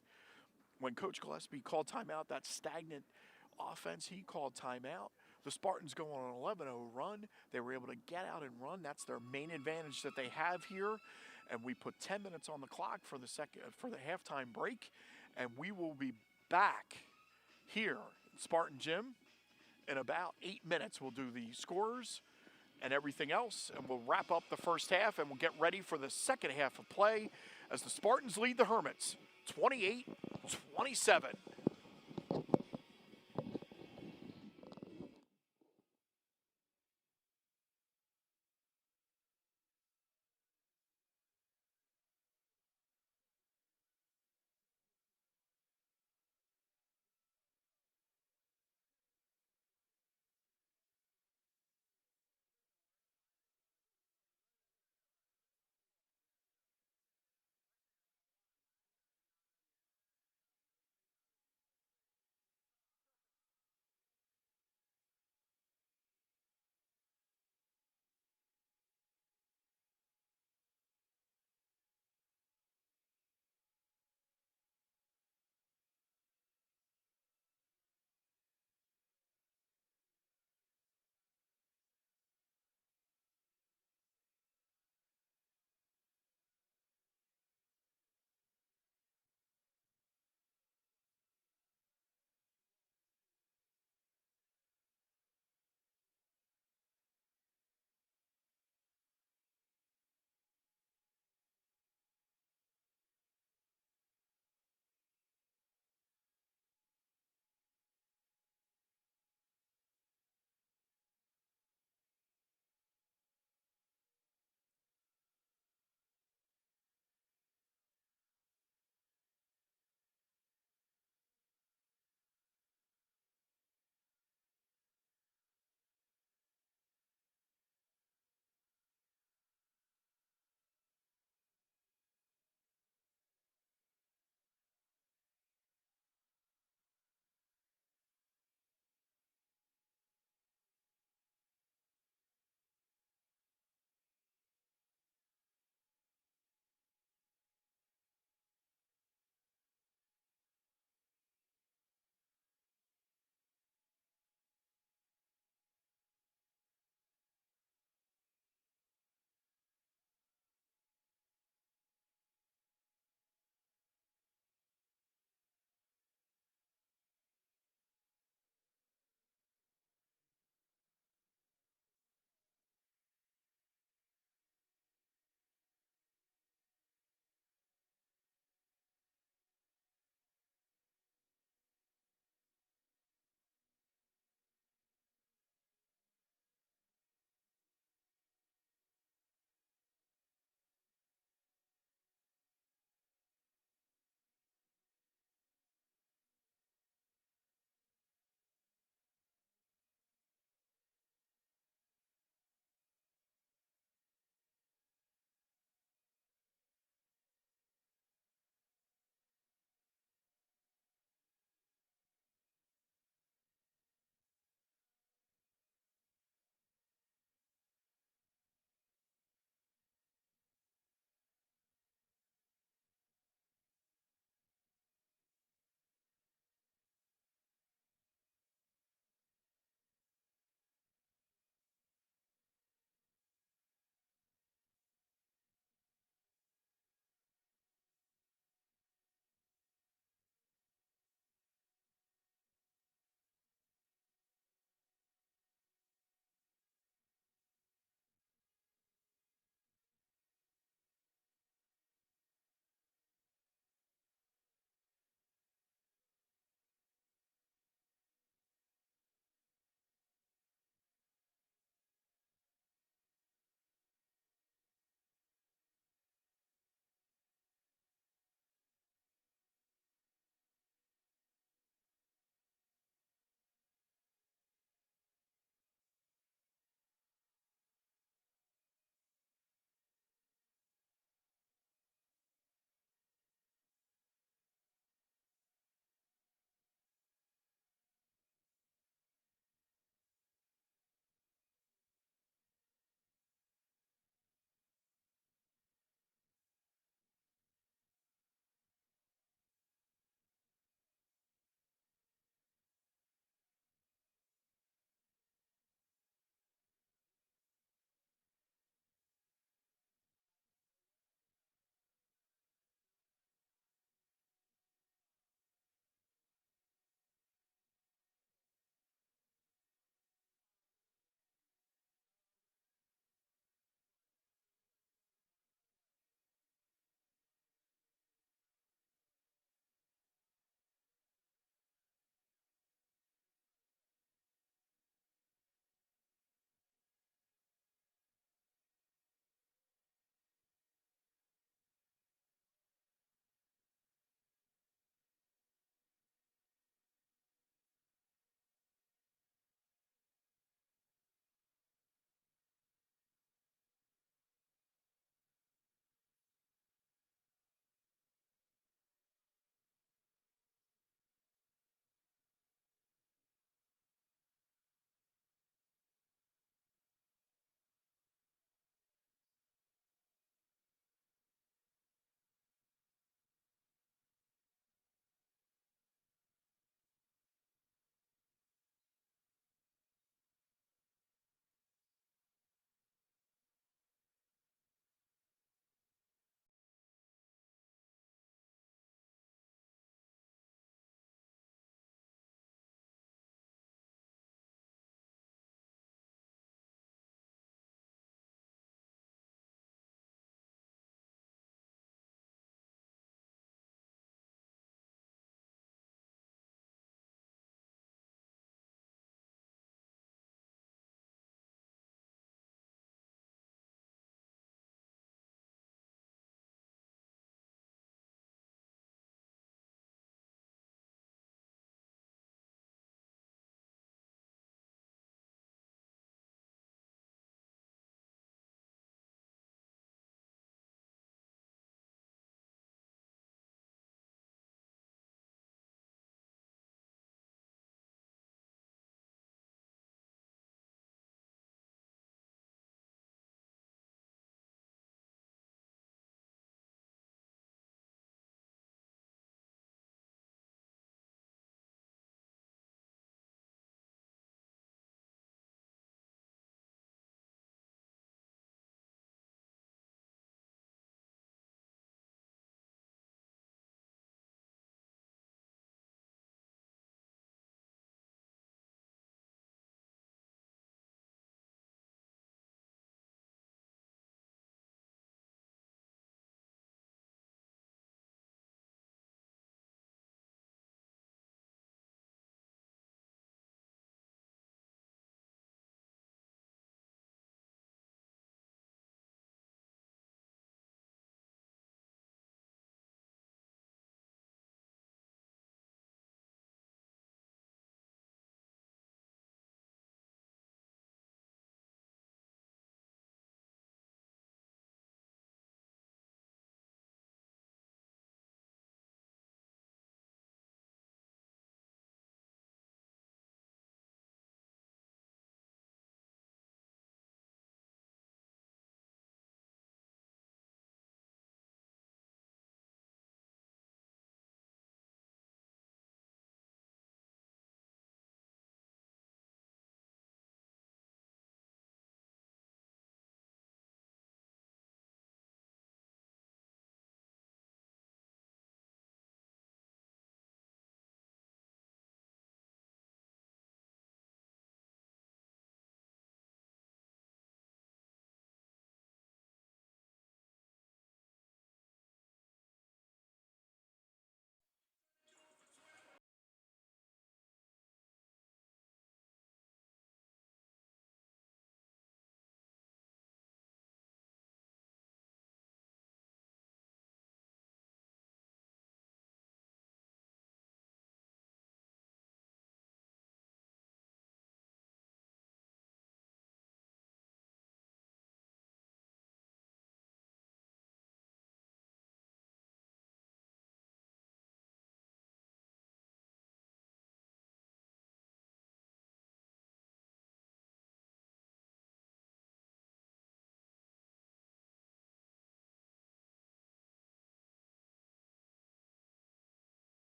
When Coach Gillespie called timeout, that stagnant offense, he called timeout. The Spartans go on an 11-0 run. They were able to get out and run. That's their main advantage that they have here. And we put 10 minutes on the clock for the halftime break. And we will be back here at Spartan Gym in about 8 minutes. We'll do the scores and everything else, and we'll wrap up the first half, and we'll get ready for the second half of play as the Spartans lead the Hermits 28-27.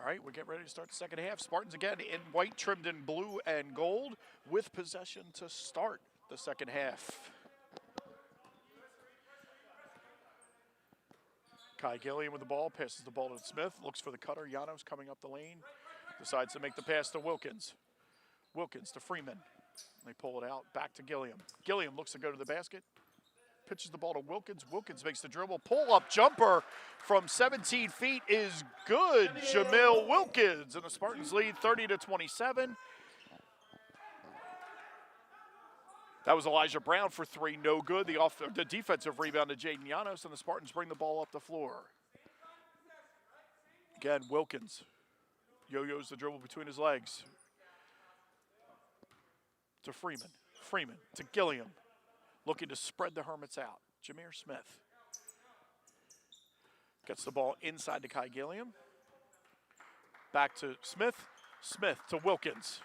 right, we're getting ready to start the second half. Spartans again in white, trimmed in blue and gold, with possession to start the second half. Kai Gilliam with the ball, passes the ball to Smith, looks for the cutter. Llanos coming up the lane, decides to make the pass to Wilkins. Wilkins to Freeman. They pull it out, back to Gilliam. Gilliam looks to go to the basket, pitches the ball to Wilkins. Wilkins makes the dribble, pull-up jumper from 17 feet is good. Jamil Wilkins, and the Spartans lead 30-27. That was Elijah Brown for three, no good. The defensive rebound to Jaden Llanos, and the Spartans bring the ball up the floor. Again, Wilkins yo-yos the dribble between his legs. To Freeman. Freeman to Gilliam. Looking to spread the Hermits out. Jameer Smith gets the ball inside to Kai Gilliam. Back to Smith. Smith to Wilkins.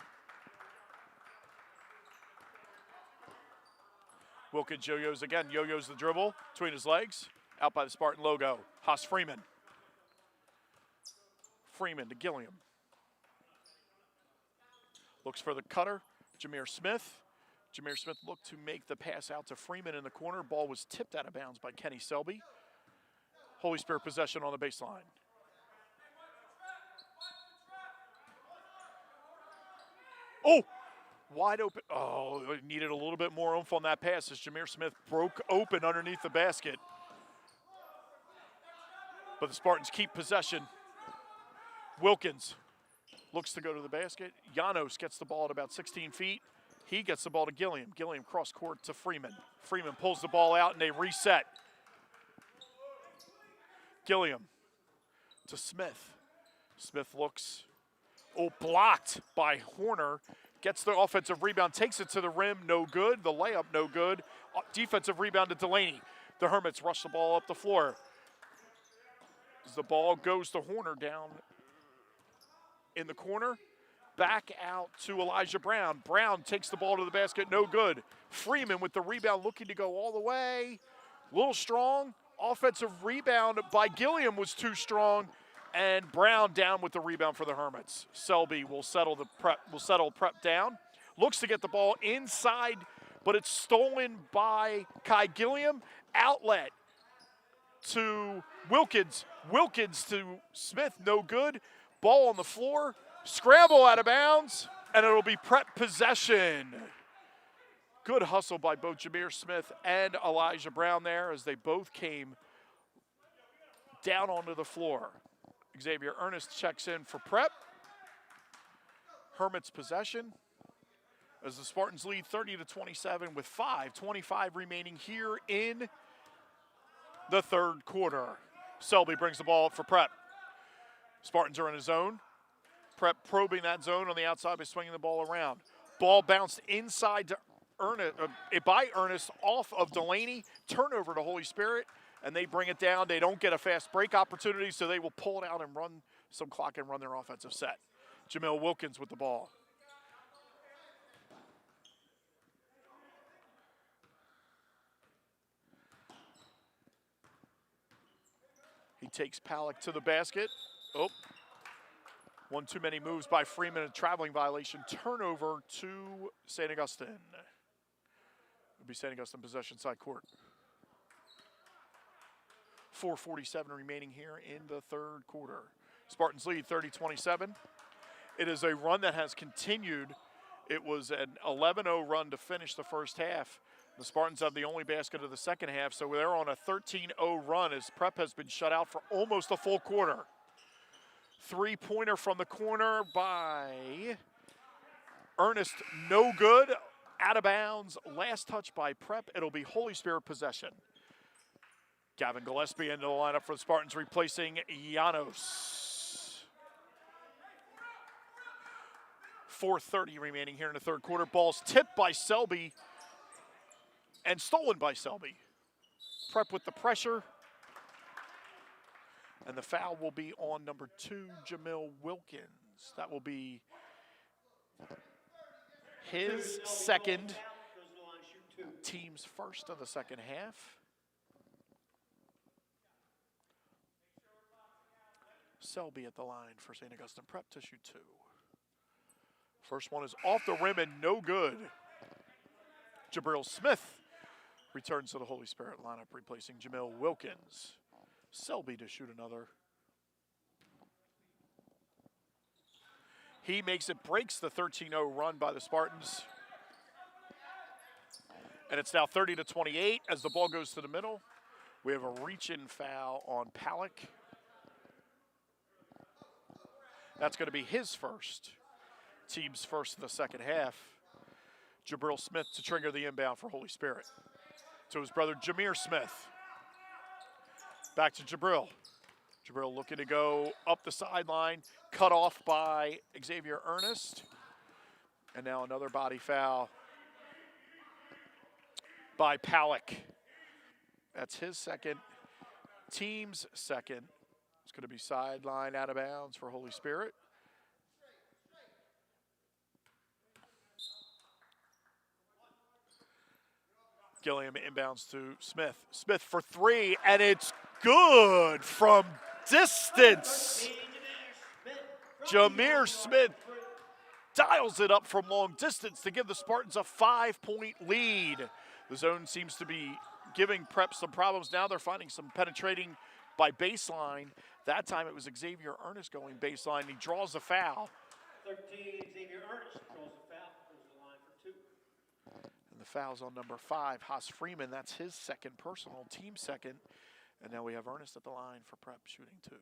Wilkins yo-yos again, yo-yos the dribble between his legs, out by the Spartan logo. Haas Freeman. Freeman to Gilliam. Looks for the cutter, Jameer Smith. Jameer Smith looked to make the pass out to Freeman in the corner. Ball was tipped out of bounds by Kenny Selby. Holy Spirit possession on the baseline. Oh! Wide open. Oh, needed a little bit more oomph on that pass as Jameer Smith broke open underneath the basket. But the Spartans keep possession. Wilkins looks to go to the basket. Llanos gets the ball at about 16 feet. He gets the ball to Gilliam. Gilliam cross court to Freeman. Freeman pulls the ball out and they reset. Gilliam to Smith. Smith looks, blocked by Horner. Gets the offensive rebound, takes it to the rim, no good. The layup, no good. Defensive rebound to Delaney. The Hermits rush the ball up the floor. As the ball goes to Horner down in the corner. Back out to Elijah Brown. Brown takes the ball to the basket, no good. Freeman with the rebound looking to go all the way. A little strong. Offensive rebound by Gilliam was too strong. And Brown down with the rebound for the Hermits. Selby will settle prep down. Looks to get the ball inside, but it's stolen by Kai Gilliam. Outlet to Wilkins. Wilkins to Smith, no good. Ball on the floor. Scramble out of bounds, and it'll be prep possession. Good hustle by both Jameer Smith and Elijah Brown there as they both came down onto the floor. Xavier Ernest checks in for prep. Hermits possession as the Spartans lead 30-27 with 5:25 remaining here in the third quarter. Selby brings the ball up for prep. Spartans are in a zone. Prep probing that zone on the outside by swinging the ball around. Ball bounced inside to Ernest off of Delaney. Turnover to Holy Spirit. And they bring it down. They don't get a fast break opportunity, so they will pull it out and run some clock and run their offensive set. Jamil Wilkins with the ball. He takes Palick to the basket. Oh, one too many moves by Freeman, a traveling violation. Turnover to St. Augustine. It'll be St. Augustine possession side court. 4:47 remaining here in the third quarter. Spartans lead 30-27. It is a run that has continued. It was an 11-0 run to finish the first half. The Spartans have the only basket of the second half, so they're on a 13-0 run as Prep has been shut out for almost a full quarter. Three-pointer from the corner by Ernest, no good. Out of bounds. Last touch by Prep. It'll be Holy Spirit possession. Gavin Gillespie into the lineup for the Spartans, replacing Llanos. 4:30 remaining here in the third quarter. Ball's tipped by Selby and stolen by Selby. Prep with the pressure. And the foul will be on number 2, Jamil Wilkins. That will be his second, team's first of the second half. Selby at the line for St. Augustine Prep to shoot 2. First one is off the rim and no good. Jabril Smith returns to the Holy Spirit lineup, replacing Jamil Wilkins. Selby to shoot another. He makes it, breaks the 13-0 run by the Spartans. And it's now 30-28 as the ball goes to the middle. We have a reach-in foul on Palak. That's going to be his first. Team's first in the second half. Jabril Smith to trigger the inbound for Holy Spirit. To his brother Jameer Smith. Back to Jabril. Jabril looking to go up the sideline, cut off by Xavier Ernest. And now another body foul by Palak. That's his second, team's second. It's going to be sideline out of bounds for Holy Spirit. Gilliam inbounds to Smith. Smith for 3, and it's good from distance. Jameer Smith dials it up from long distance to give the Spartans a 5-point lead. The zone seems to be giving Prep some problems. Now they're finding some penetrating by baseline. That time it was Xavier Ernest going baseline. He draws a foul. 13, Xavier Ernest draws a foul, goes to the line for 2. And the foul's on number 5, Haas Freeman. That's his second personal, team second. And now we have Ernest at the line for Prep shooting 2.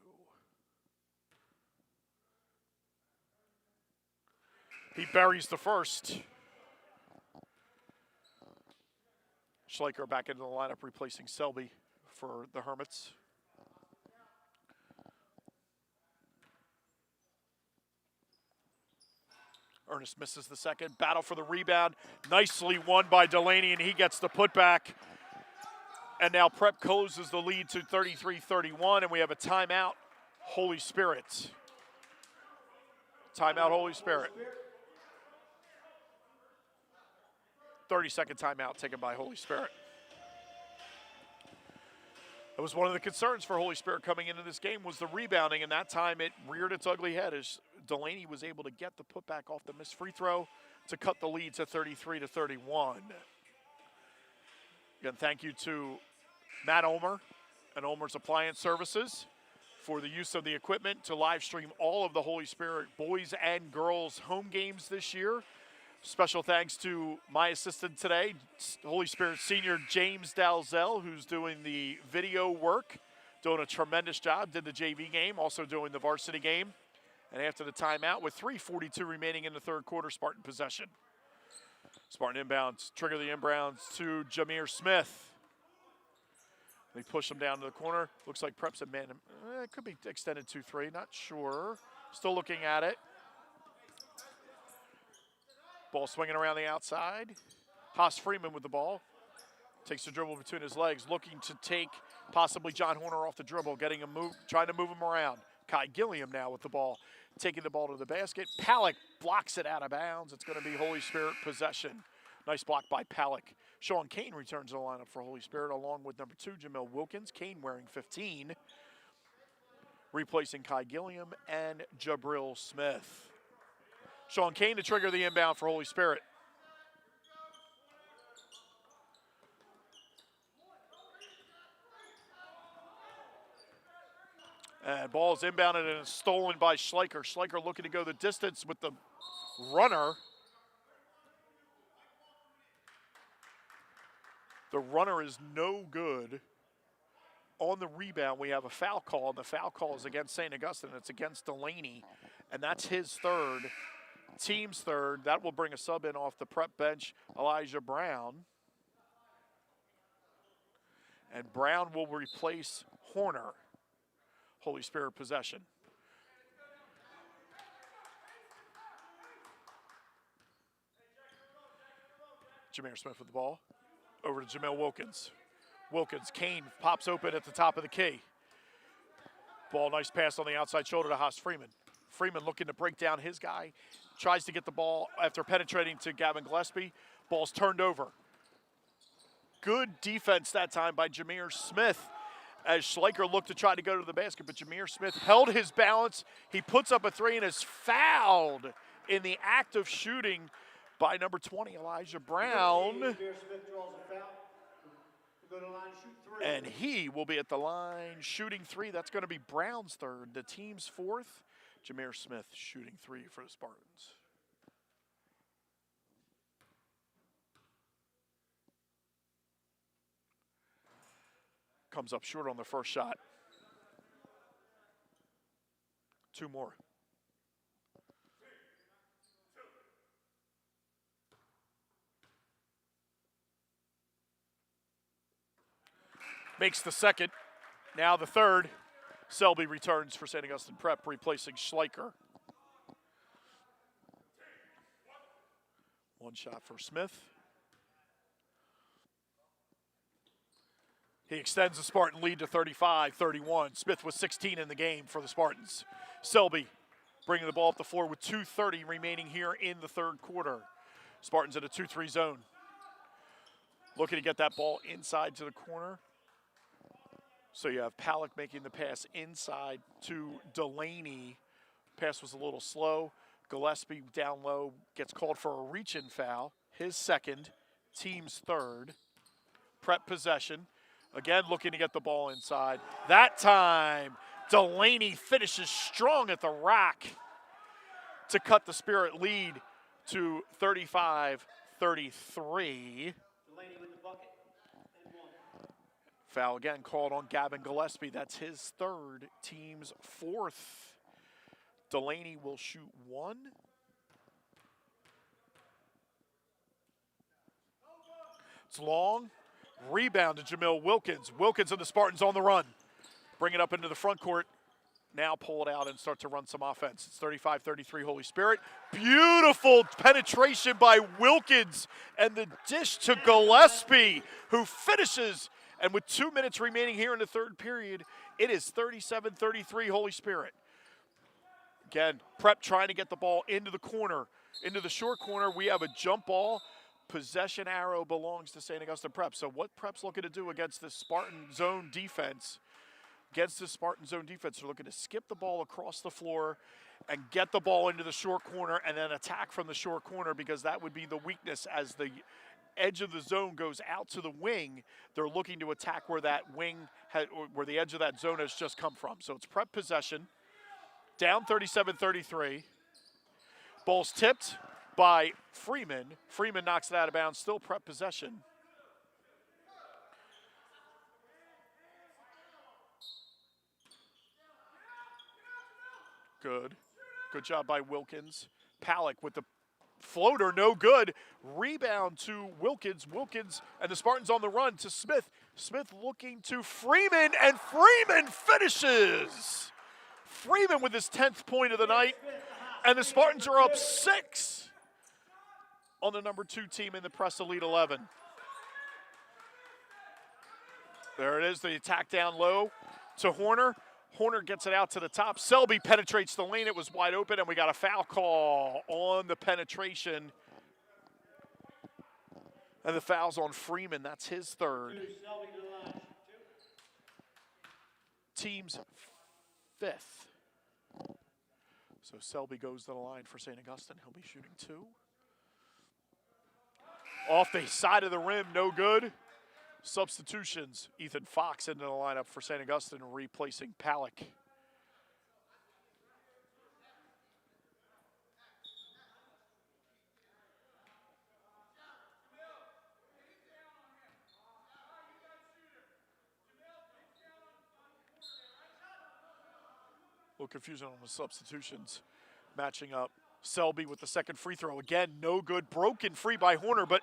He buries the first. Schleicher back into the lineup, replacing Selby for the Hermits. Ernest misses the second. Battle for the rebound. Nicely won by Delaney, and he gets the putback. And now Prep closes the lead to 33-31, and we have a timeout, Holy Spirit. Timeout, Holy Spirit. 30-second timeout taken by Holy Spirit. That was one of the concerns for Holy Spirit coming into this game was the rebounding, and that time it reared its ugly head as Delaney was able to get the putback off the missed free throw to cut the lead to 33-31. Again, thank you to Matt Ulmer and Ulmer's Appliance Services for the use of the equipment to live stream all of the Holy Spirit boys and girls home games this year. Special thanks to my assistant today, Holy Spirit senior James Dalzell, who's doing the video work, doing a tremendous job, did the JV game, also doing the varsity game. And after the timeout, with 3:42 remaining in the third quarter, Spartan possession. Spartan inbounds, trigger the inbounds to Jameer Smith. They push him down to the corner. Looks like Prep's a man. It could be extended 2-3, not sure. Still looking at it. Ball swinging around the outside. Haas Freeman with the ball. Takes the dribble between his legs, looking to take possibly John Horner off the dribble, getting him trying to move him around. Kai Gilliam now with the ball, taking the ball to the basket. Palak blocks it out of bounds. It's going to be Holy Spirit possession. Nice block by Palak. Sean Kane returns to the lineup for Holy Spirit, along with number 2, Jamil Wilkins. Kane wearing 15, replacing Kai Gilliam and Jabril Smith. Sean Kane to trigger the inbound for Holy Spirit. And ball is inbounded and it's stolen by Schleicher. Schleicher looking to go the distance with the runner. The runner is no good. On the rebound, we have a foul call, and the foul call is against St. Augustine. It's against Delaney, and that's his third. Team's third. That will bring a sub in off the Prep bench, Elijah Brown. And Brown will replace Horner. Holy Spirit possession. Jameer Smith with the ball. Over to Jamil Wilkins. Wilkins, Kane pops open at the top of the key. Ball, nice pass on the outside shoulder to Haas Freeman. Freeman looking to break down his guy. Tries to get the ball after penetrating to Gavin Gillespie. Ball's turned over. Good defense that time by Jameer Smith. as Schleicher looked to try to go to the basket, but Jameer Smith held his balance. He puts up a three and is fouled in the act of shooting by number 20, Elijah Brown. Jameer Smith draws a foul. Go to the line, shoot three. And he will be at the line shooting three. That's going to be Brown's third, the team's fourth. Jameer Smith shooting three for the Spartans. Comes up short on the first shot. Two more. Makes the second. Now the third. Selby returns for St. Augustine Prep, replacing Schleicher. One shot for Smith. He extends the Spartan lead to 35-31. Smith with 16 in the game for the Spartans. Selby bringing the ball up the floor with 2:30 remaining here in the third quarter. Spartans in a 2-3 zone. Looking to get that ball inside to the corner. So you have Palak making the pass inside to Delaney. Pass was a little slow. Gillespie down low gets called for a reach-in foul. His second, team's third. Prep possession. Again, looking to get the ball inside. That time, Delaney finishes strong at the rack to cut the Spirit lead to 35-33. Delaney with the bucket. And one. Foul again called on Gavin Gillespie. That's his third, team's fourth. Delaney will shoot one. It's long. Rebound to Jamil Wilkins. Wilkins and the Spartans on the run. Bring it up into the front court. Now pull it out and start to run some offense. It's 35-33 Holy Spirit. Beautiful penetration by Wilkins and the dish to Gillespie, who finishes. And with 2 minutes remaining here in the third period, it is 37-33 Holy Spirit. Again, Prep trying to get the ball into the corner, into the short corner. We have a jump ball. Possession arrow belongs to St. Augustine Prep. So what Prep's looking to do against this Spartan zone defense, they're looking to skip the ball across the floor and get the ball into the short corner and then attack from the short corner, because that would be the weakness as the edge of the zone goes out to the wing. They're looking to attack where that wing, where the edge of that zone has just come from. So it's Prep possession, down 37-33. Ball's tipped by Freeman. Freeman knocks it out of bounds, still Prep possession. Good job by Wilkins. Palak with the floater, no good. Rebound to Wilkins. Wilkins and the Spartans on the run to Smith. Smith looking to Freeman, and Freeman finishes. Freeman with his 10th point of the night, and the Spartans are up 6 on the number 2 team in the Press Elite 11. There it is, the attack down low to Horner. Horner gets it out to the top. Selby penetrates the lane. It was wide open, and we got a foul call on the penetration. And the foul's on Freeman. That's his third. Team's 5th. So Selby goes to the line for St. Augustine. He'll be shooting 2. Off the side of the rim, no good. Substitutions, Ethan Fox into the lineup for St. Augustine, replacing Palak. A little confusion on the substitutions. Matching up Selby with the second free throw. Again, no good. Broken free by Horner, but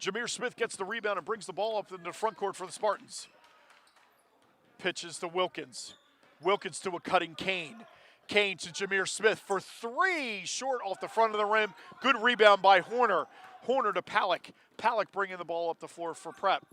Jameer Smith gets the rebound and brings the ball up in the front court for the Spartans. Pitches to Wilkins. Wilkins to a cutting Kane. Kane to Jameer Smith for 3, short off the front of the rim. Good rebound by Horner. Horner to Palak. Palak bringing the ball up the floor for Prep.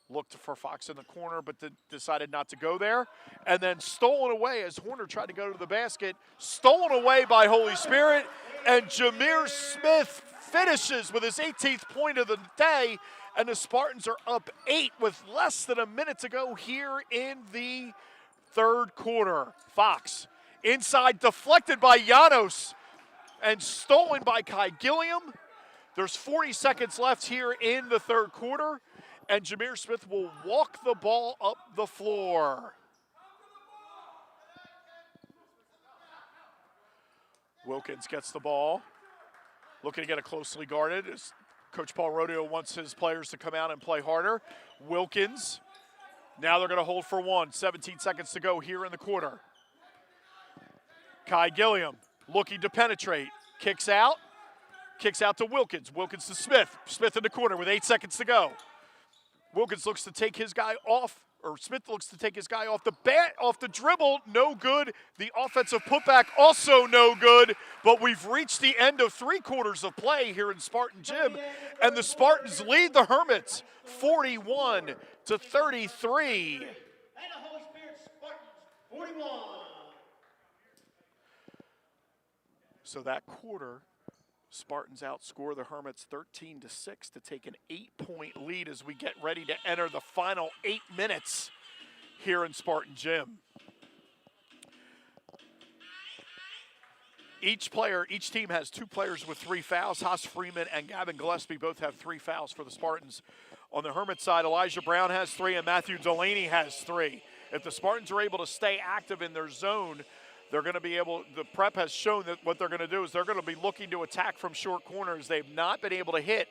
Looked for Fox in the corner, but decided not to go there. And then stolen away as Horner tried to go to the basket. Stolen away by Holy Spirit. And Jameer Smith finishes with his 18th point of the day, and the Spartans are up 8 with less than a minute to go here in the third quarter. Fox inside, deflected by Janos and stolen by Kai Gilliam. There's 40 seconds left here in the third quarter, and Jameer Smith will walk the ball up the floor. Wilkins gets the ball, looking to get it closely guarded as Coach Paul Rodeo wants his players to come out and play harder. Wilkins, now they're going to hold for one. 17 seconds to go here in the quarter. Kai Gilliam looking to penetrate, kicks out to Wilkins. Wilkins to Smith. Smith in the corner with 8 seconds to go. Wilkins looks to take his guy off, or Smith looks to take his guy off the dribble, no good. The offensive putback also no good, but we've reached the end of 3 quarters of play here in Spartan Gym, and the Spartans lead the Hermits 41-33. And the Holy Spirit Spartans 41. So that quarter, Spartans outscore the Hermits 13-6 to take an 8-point lead as we get ready to enter the final 8 minutes here in Spartan Gym. Each team has 2 players with 3 fouls. Haas Freeman and Gavin Gillespie both have 3 fouls for the Spartans. On the Hermit side, Elijah Brown has 3 and Matthew Delaney has 3. If the Spartans are able to stay active in their zone, they're going to be able, the prep has shown that what they're going to do is they're going to be looking to attack from short corners. They've not been able to hit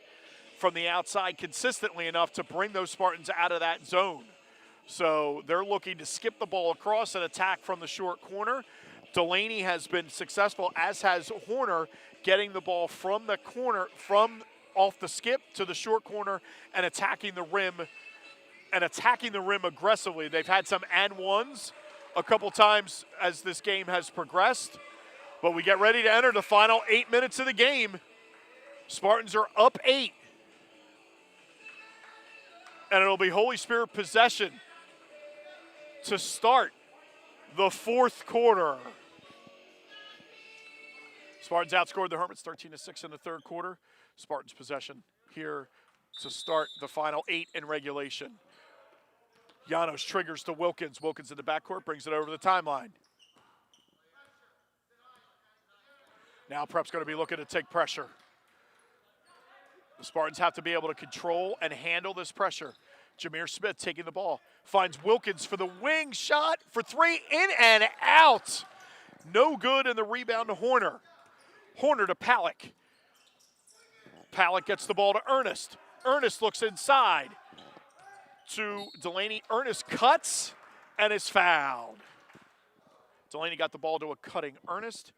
from the outside consistently enough to bring those Spartans out of that zone. So they're looking to skip the ball across and attack from the short corner. Delaney has been successful, as has Horner, getting the ball from the corner, from off the skip to the short corner and attacking the rim aggressively. They've had some and ones a couple times as this game has progressed, but we get ready to enter the final 8 minutes of the game. Spartans are up 8, and it'll be Holy Spirit possession to start the fourth quarter. Spartans outscored the Hermits 13-6 in the third quarter. Spartans possession here to start the final 8 in regulation. Janos triggers to Wilkins. Wilkins in the backcourt, brings it over to the timeline. Now Prep's going to be looking to take pressure. The Spartans have to be able to control and handle this pressure. Jameer Smith taking the ball. Finds Wilkins for the wing shot for 3, in and out. No good, and the rebound to Horner. Horner to Palick. Palick gets the ball to Ernest. Ernest looks inside to Delaney. Ernest cuts and is fouled. Delaney got the ball to a cutting Ernest.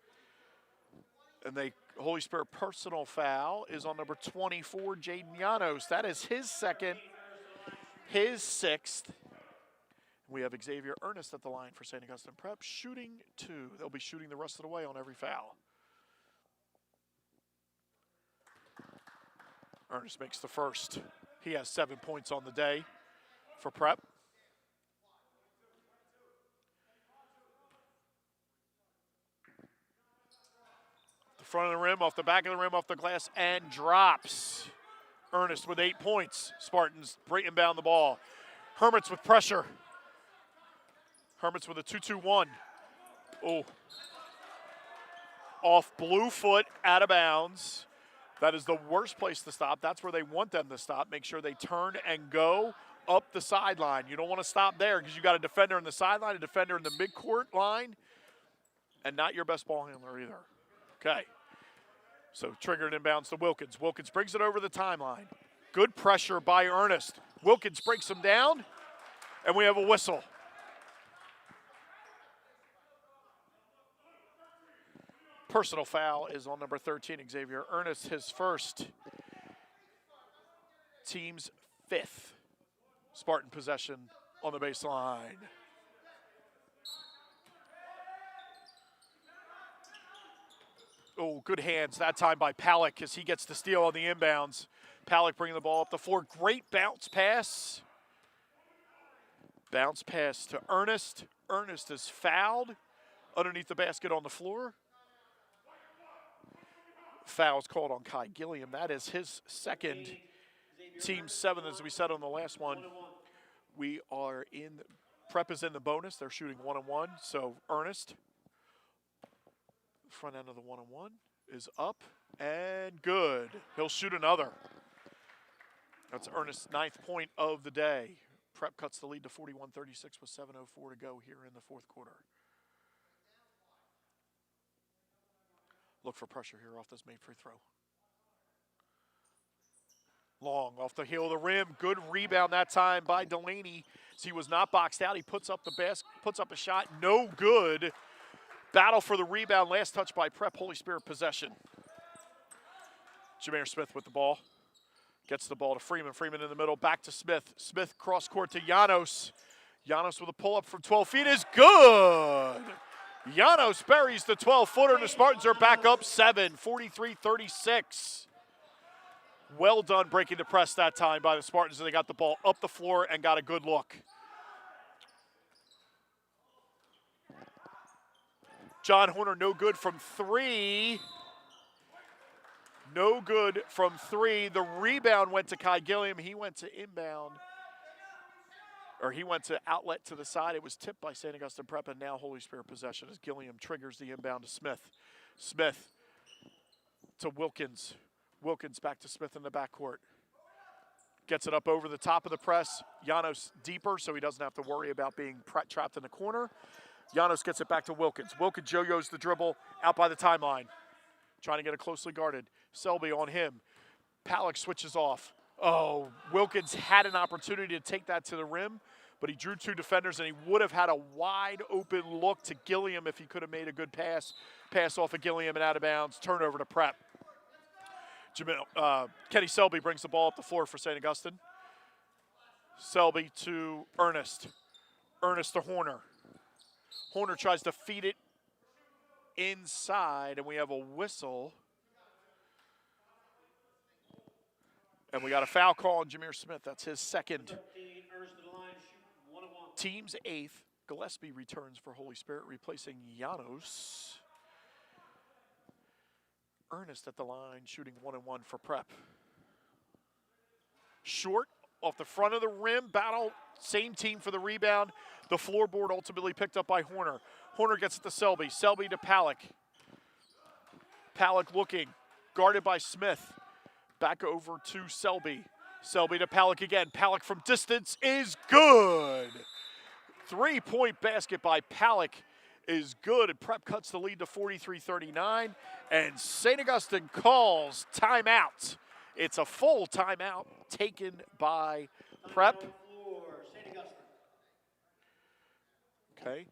And the Holy Spirit personal foul is on number 24, Jaden Janos. That is his second, his 6th. We have Xavier Ernest at the line for St. Augustine Prep, shooting 2. They'll be shooting the rest of the way on every foul. Ernest makes the first. He has 7 points on the day for Prep. The front of the rim, off the back of the rim, off the glass, and drops. Ernest with 8 points. Spartans inbound the ball. Hermits with pressure. Hermits with a 2-2-1. Oh. Off blue foot, out of bounds. That is the worst place to stop. That's where they want them to stop. Make sure they turn and go up the sideline. You don't want to stop there because you got a defender in the sideline, a defender in the midcourt line, and not your best ball handler either. Okay. So triggered inbounds to Wilkins. Wilkins brings it over the timeline. Good pressure by Ernest. Wilkins breaks him down, and we have a whistle. Personal foul is on number 13, Xavier Ernest, his first. Team's 5th. Spartan possession on the baseline. Oh, good hands that time by Palick as he gets the steal on the inbounds. Palick bringing the ball up the floor. Great bounce pass. Bounce pass to Ernest. Ernest is fouled underneath the basket on the floor. fouls called on Kai Gilliam. That is his second, team 7, as we said on the last one. We are in, Prep is in the bonus. They're shooting 1-on-1. So Ernest, front end of the 1-on-1 is up and good. He'll shoot another. That's Ernest's 9th point of the day. Prep cuts the lead to 41-36 with 7:04 to go here in the fourth quarter. Look for pressure here off this made free throw. Long off the heel of the rim. Good rebound that time by Delaney. So he was not boxed out. He puts up a shot. No good. Battle for the rebound. Last touch by Prep. Holy Spirit possession. Jameer Smith with the ball. Gets the ball to Freeman. Freeman in the middle. Back to Smith. Smith cross court to Janos. Janos with a pull-up from 12 feet is good. Janos buries the 12-footer, and the Spartans are back up 7, 43-36. Well done breaking the press that time by the Spartans. They got the ball up the floor and got a good look. John Horner, no good from 3. No good from 3. The rebound went to Kai Gilliam. He went to inbound. Or he went to outlet to the side. It was tipped by St. Augustine Prep, and now Holy Spirit possession as Gilliam triggers the inbound to Smith. Smith to Wilkins. Wilkins back to Smith in the backcourt. Gets it up over the top of the press. Janos deeper, so he doesn't have to worry about being trapped in the corner. Janos gets it back to Wilkins. Wilkins yo-yos the dribble out by the timeline. Trying to get it closely guarded. Selby on him. Palick switches off. Oh, Wilkins had an opportunity to take that to the rim, but he drew 2 defenders, and he would have had a wide open look to Gilliam if he could have made a good pass. Pass off of Gilliam and out of bounds. Turnover to Prep. Kenny Selby brings the ball up the floor for St. Augustine. Selby to Ernest. Ernest to Horner. Horner tries to feed it inside, and we have a whistle. And we got a foul call on Jameer Smith. That's his second. Team's 8th. Gillespie returns for Holy Spirit, replacing Janos. Ernest at the line, shooting 1-on-1 for Prep. Short, off the front of the rim, battle, same team for the rebound. The floorboard ultimately picked up by Horner. Horner gets it to Selby. Selby to Palick. Palick looking, guarded by Smith. Back over to Selby. Selby to Palick again. Palick from distance is good. 3-point basket by Palick is good, and Prep cuts the lead to 43-39, and St. Augustine calls timeout. It's a full timeout taken by Prep. Okay,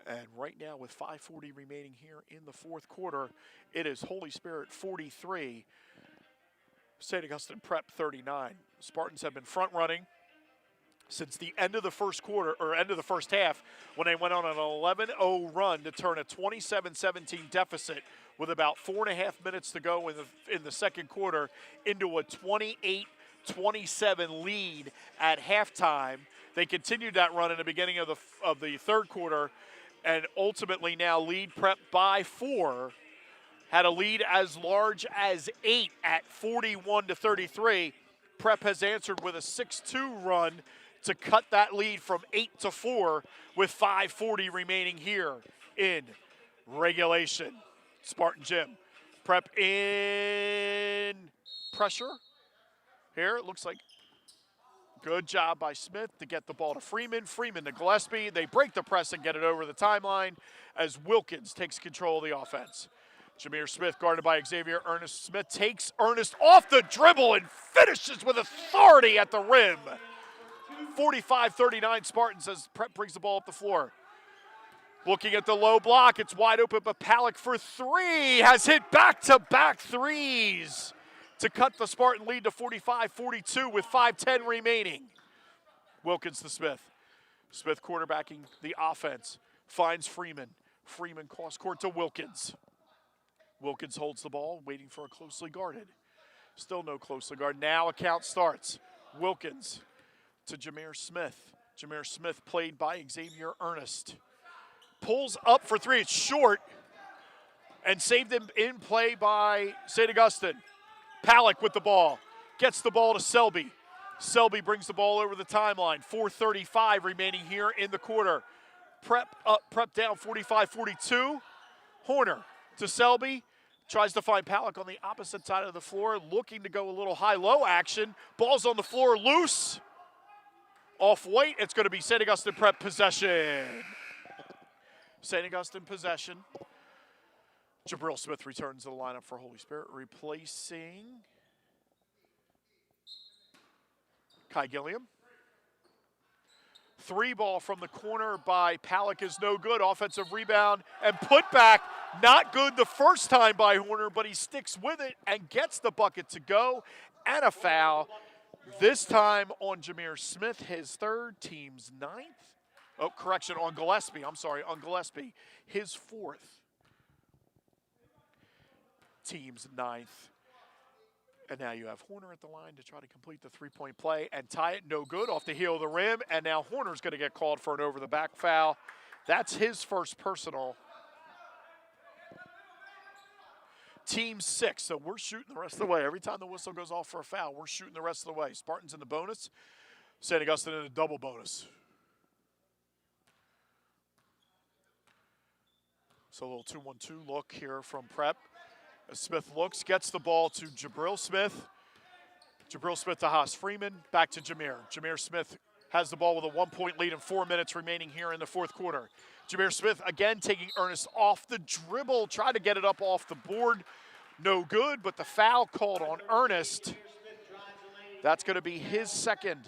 and right now with 5:40 remaining here in the fourth quarter, it is Holy Spirit 43, St. Augustine Prep 39. Spartans have been front running since the end of the first quarter, or end of the first half, when they went on an 11-0 run to turn a 27-17 deficit with about 4.5 minutes to go in the second quarter into a 28-27 lead at halftime. They continued that run in the beginning of the third quarter, and ultimately now lead Prep by 4. Had a lead as large as 8 at 41-33. Prep has answered with a 6-2 run to cut that lead from 8-4 with 5:40 remaining here in regulation. Spartan Gym. Prep in pressure. Here it looks like good job by Smith to get the ball to Freeman. Freeman to Gillespie. They break the press and get it over the timeline as Wilkins takes control of the offense. Jameer Smith guarded by Xavier Ernest. Smith takes Ernest off the dribble and finishes with authority at the rim. 45-39 Spartans as Prep brings the ball up the floor. Looking at the low block, it's wide open, but Palick for 3 has hit back-to-back threes to cut the Spartan lead to 45-42 with 5:10 remaining. Wilkins to Smith. Smith quarterbacking the offense, finds Freeman. Freeman cross court to Wilkins. Wilkins holds the ball, waiting for a closely guarded. Still no closely guard. Now a count starts. Wilkins to Jameer Smith. Jameer Smith played by Xavier Ernest. Pulls up for 3. It's short. and saved him in play by St. Augustine. Palick with the ball. Gets the ball to Selby. Selby brings the ball over the timeline. 4:35 remaining here in the quarter. Prep down 45-42. Horner to Selby. Tries to find Palick on the opposite side of the floor, looking to go a little high-low action. Ball's on the floor, loose. Off weight, it's going to be St. Augustine Prep possession. St. Augustine possession. Jabril Smith returns to the lineup for Holy Spirit, replacing Kai Gilliam. 3 ball from the corner by Palick is no good. Offensive rebound and put back. Not good the first time by Horner, but he sticks with it and gets the bucket to go. And a foul. This time on Jameer Smith, his 3rd, team's 9th. Oh, correction, on Gillespie. I'm sorry, on Gillespie, his 4th. Team's 9th. And now you have Horner at the line to try to complete the 3-point play and tie it. No good off the heel of the rim. And now Horner's going to get called for an over-the-back foul. That's his first personal. Team 6. So we're shooting the rest of the way. Every time the whistle goes off for a foul, we're shooting the rest of the way. Spartans in the bonus. St. Augustine in a double bonus. So a little 2-1-2 look here from Prep. Smith looks, gets the ball to Jabril Smith. Jabril Smith to Haas Freeman, back to Jameer. Jameer Smith has the ball with a 1-point lead and 4 minutes remaining here in the 4th quarter. Jameer Smith again taking Ernest off the dribble, try to get it up off the board. No good, but the foul called on Ernest. That's going to be his 2nd.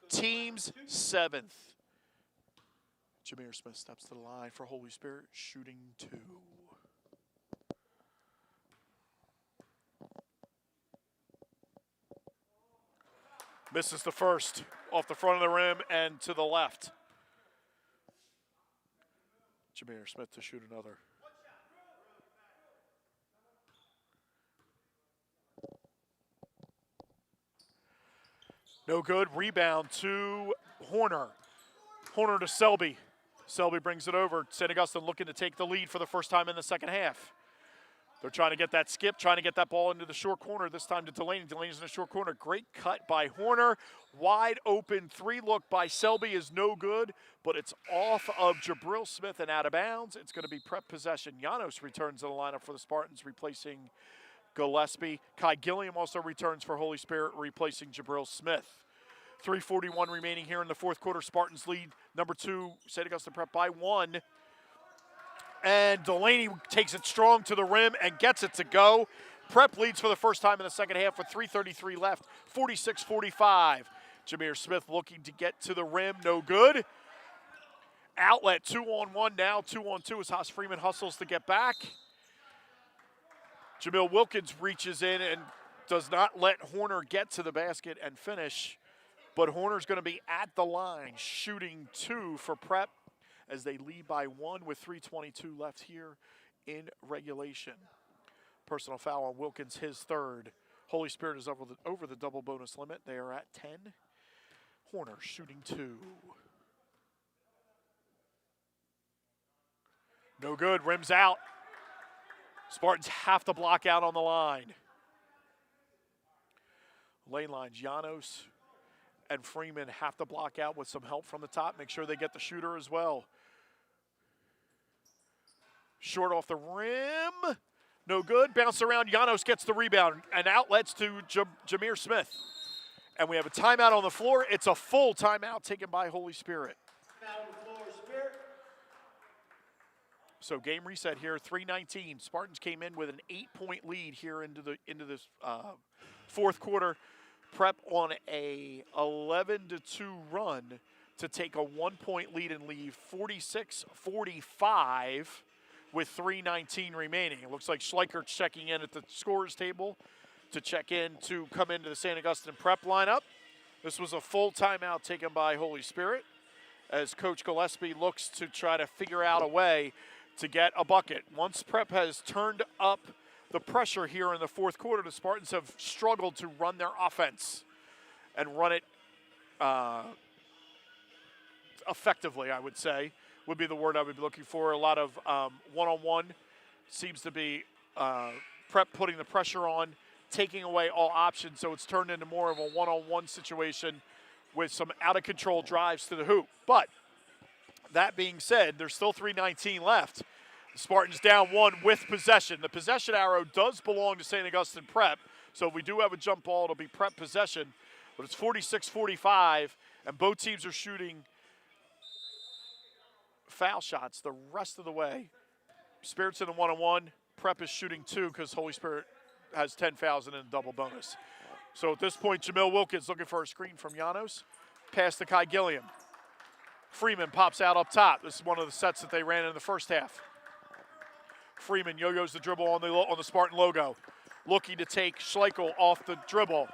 Team's 7th. Jameer Smith steps to the line for Holy Spirit, shooting 2. Misses the first off the front of the rim and to the left. Jameer Smith to shoot another. No good. Rebound to Horner. Horner to Selby. Selby brings it over. St. Augustine looking to take the lead for the first time in the 2nd half. They're trying to get that skip, trying to get that ball into the short corner, this time to Delaney. Delaney's in the short corner. Great cut by Horner. Wide open 3-look by Selby is no good, but it's off of Jabril Smith and out of bounds. It's going to be Prep possession. Janos returns to the lineup for the Spartans, replacing Gillespie. Kai Gilliam also returns for Holy Spirit, replacing Jabril Smith. 3:41 remaining here in the 4th quarter. Spartans lead number 2, St. Augustine Prep by 1. And Delaney takes it strong to the rim and gets it to go. Prep leads for the first time in the 2nd half with 3:33 left, 46-45. Jameer Smith looking to get to the rim, no good. Outlet, 2-on-1 now, 2-on-2 as Haas Freeman hustles to get back. Jamil Wilkins reaches in and does not let Horner get to the basket and finish. But Horner's going to be at the line, shooting 2 for Prep as they lead by 1 with 3:22 left here in regulation. Personal foul on Wilkins, his 3rd. Holy Spirit is over the double bonus limit. They are at 10. Horner shooting 2. No good, rims out. Spartans have to block out on the line. Lane lines, Janos and Freeman have to block out with some help from the top. Make sure they get the shooter as well. Short off the rim. No good. Bounce around. Janos gets the rebound. And outlets to Jameer Smith. And we have a timeout on the floor. It's a full timeout taken by Holy Spirit. Foul on the floor, Spirit. So game reset here, 3:19. Spartans came in with an 8-point lead here into this 4th quarter. Prep on a 11-2 run to take a 1-point lead and leave 46-45 with 3:19 remaining. It looks like Schleicher checking in at the scorers table to check in to come into the St. Augustine Prep lineup. This was a full timeout taken by Holy Spirit as Coach Gillespie looks to try to figure out a way to get a bucket. Once Prep has turned up the pressure here in the 4th quarter, the Spartans have struggled to run their offense and run it effectively, I would say, would be the word I would be looking for. A lot of one-on-one seems to be Prep putting the pressure on, taking away all options, so it's turned into more of a one-on-one situation with some out-of-control drives to the hoop. But that being said, there's still 3:19 left. The Spartans down 1 with possession. The possession arrow does belong to St. Augustine Prep, so if we do have a jump ball, it'll be Prep possession. But it's 46-45, and both teams are shooting foul shots the rest of the way. Spirit's in the one-on-one. Prep is shooting 2 because Holy Spirit has 10 fouls and a double bonus. So at this point, Jamil Wilkins looking for a screen from Janos. Pass to Kai Gilliam. Freeman pops out up top. This is one of the sets that they ran in the first half. Freeman yo-yos the dribble on the Spartan logo. Looking to take Schleichel off the dribble.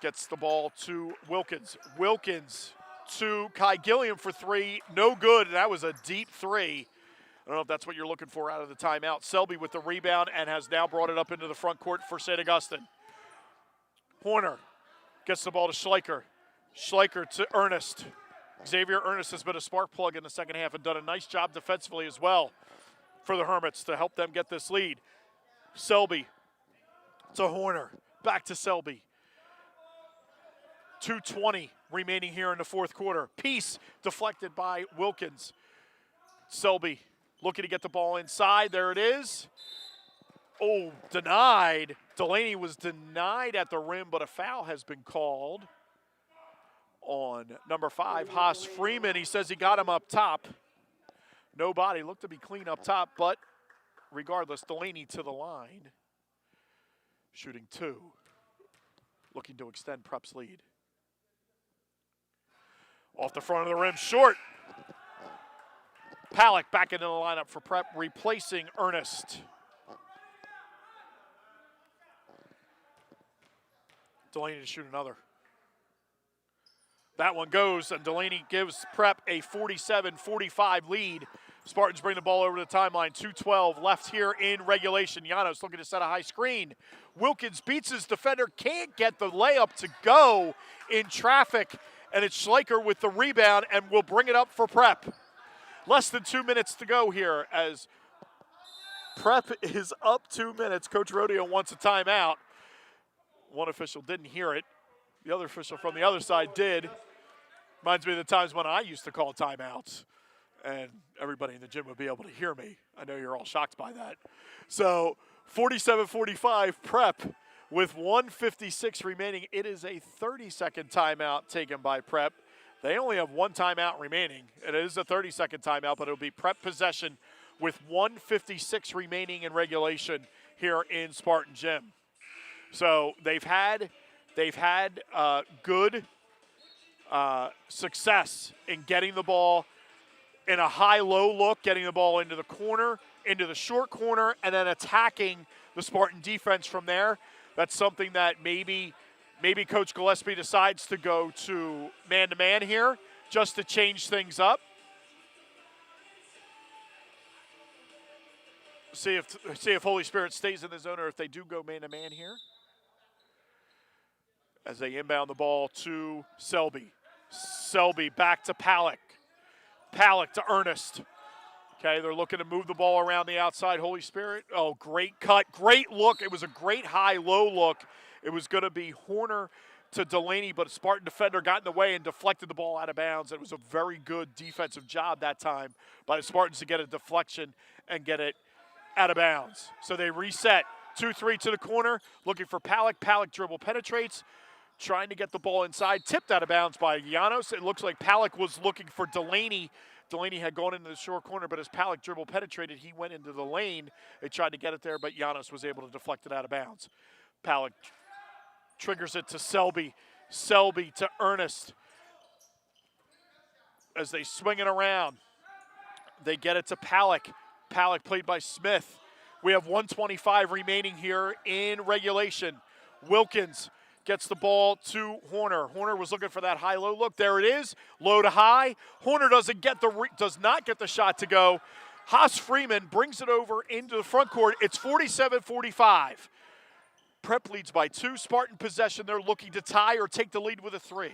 Gets the ball to Wilkins. Wilkins to Kai Gilliam for 3. No good, and that was a deep 3. I don't know if that's what you're looking for out of the timeout. Selby with the rebound and has now brought it up into the front court for St. Augustine. Horner gets the ball to Schleicher. Schleicher to Ernest. Xavier Ernest has been a spark plug in the second half and done a nice job defensively as well for the Hermits to help them get this lead. Selby to Horner. Back to Selby. 2:20 remaining here in the fourth quarter. Peace deflected by Wilkins. Selby looking to get the ball inside. There it is. Oh, denied. Delaney was denied at the rim, but a foul has been called on number 5, Haas Freeman. He says he got him up top. Nobody looked to be clean up top, but regardless, Delaney to the line. Shooting 2. Looking to extend Prep's lead. Off the front of the rim, short. Palick back into the lineup for Prep, replacing Ernest. Delaney to shoot another. That one goes, and Delaney gives Prep a 47-45 lead. Spartans bring the ball over the timeline. 2:12 left here in regulation. Janos looking to set a high screen. Wilkins beats his defender, can't get the layup to go in traffic, and it's Schleicher with the rebound, and will bring it up for Prep. Less than 2 minutes to go here as Prep is up 2 minutes. Coach Rodeo wants a timeout. One official didn't hear it. The other official from the other side did. Reminds me of the times when I used to call timeouts, and everybody in the gym would be able to hear me. I know you're all shocked by that. So 47-45 Prep with 1:56 remaining. It is a 30-second timeout taken by Prep. They only have 1 timeout remaining. It is a 30-second timeout, but it'll be Prep possession with 1:56 remaining in regulation here in Spartan Gym. So they've had good success in getting the ball in a high-low look, getting the ball into the corner, into the short corner, and then attacking the Spartan defense from there. That's something that maybe Coach Gillespie decides to go to man-to-man here just to change things up. See if Holy Spirit stays in the zone or if they do go man-to-man here. As they inbound the ball to Selby. Selby back to Palick. Palick to Ernest. Okay, they're looking to move the ball around the outside. Holy Spirit. Oh, great cut. Great look. It was a great high-low look. It was going to be Horner to Delaney, but a Spartan defender got in the way and deflected the ball out of bounds. It was a very good defensive job that time by the Spartans to get a deflection and get it out of bounds. So they reset. 2-3 to the corner, looking for Palick. Palick dribble penetrates, trying to get the ball inside. Tipped out of bounds by Janos. It looks like Palick was looking for Delaney. Delaney had gone into the short corner, but as Palick dribble penetrated, he went into the lane. They tried to get it there, but Janos was able to deflect it out of bounds. Palick triggers it to Selby. Selby to Ernest. As they swing it around, they get it to Palick. Palick played by Smith. We have 1:25 remaining here in regulation. Wilkins gets the ball to Horner. Horner was looking for that high-low look. There it is, low to high. Horner does not get the shot to go. Haas Freeman brings it over into the front court. It's 47-45. Prep leads by 2. Spartan possession. They're looking to tie or take the lead with a 3.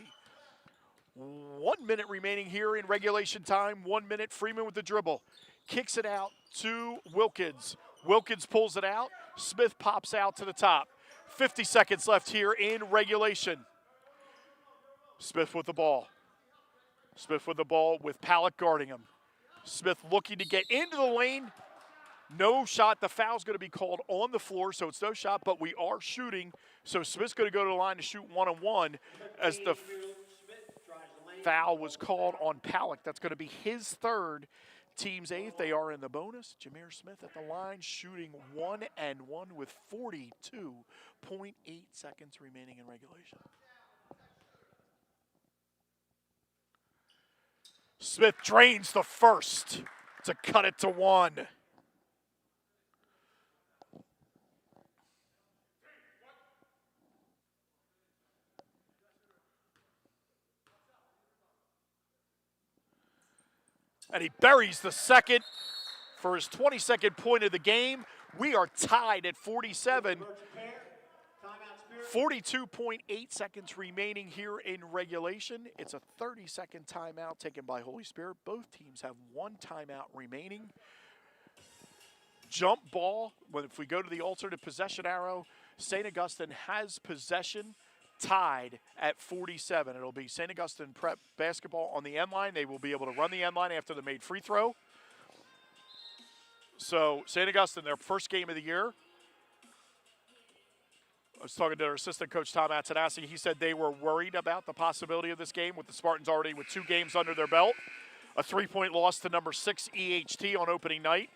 1 minute remaining here in regulation time. 1 minute. Freeman with the dribble. kicks it out to Wilkins. Wilkins pulls it out. Smith pops out to the top. 50 seconds left here in regulation. Smith with the ball. Smith with the ball with Palick guarding him. Smith looking to get into the lane. No shot. The foul's going to be called on the floor, so it's no shot, but we are shooting. So Smith's going to go to the line to shoot one-on-one as the foul was called on Palick. That's going to be his third, team's 8th. They are in the bonus. Jameer Smith at the line shooting 1-and-1 with 42.8 seconds remaining in regulation. Smith drains the first to cut it to 1. And he buries the second for his 22nd point of the game. We are tied at 47. 42.8 seconds remaining here in regulation. It's a 30-second timeout taken by Holy Spirit. Both teams have 1 timeout remaining. Jump ball. If we go to the alternate possession arrow, St. Augustine has possession, tied at 47. It'll be St. Augustine Prep basketball on the end line. They will be able to run the end line after the made free throw. So St. Augustine, their first game of the year. I was talking to their assistant coach, Tom Attanassi. He said they were worried about the possibility of this game with the Spartans already with 2 games under their belt. A 3-point loss to number 6 EHT on opening night,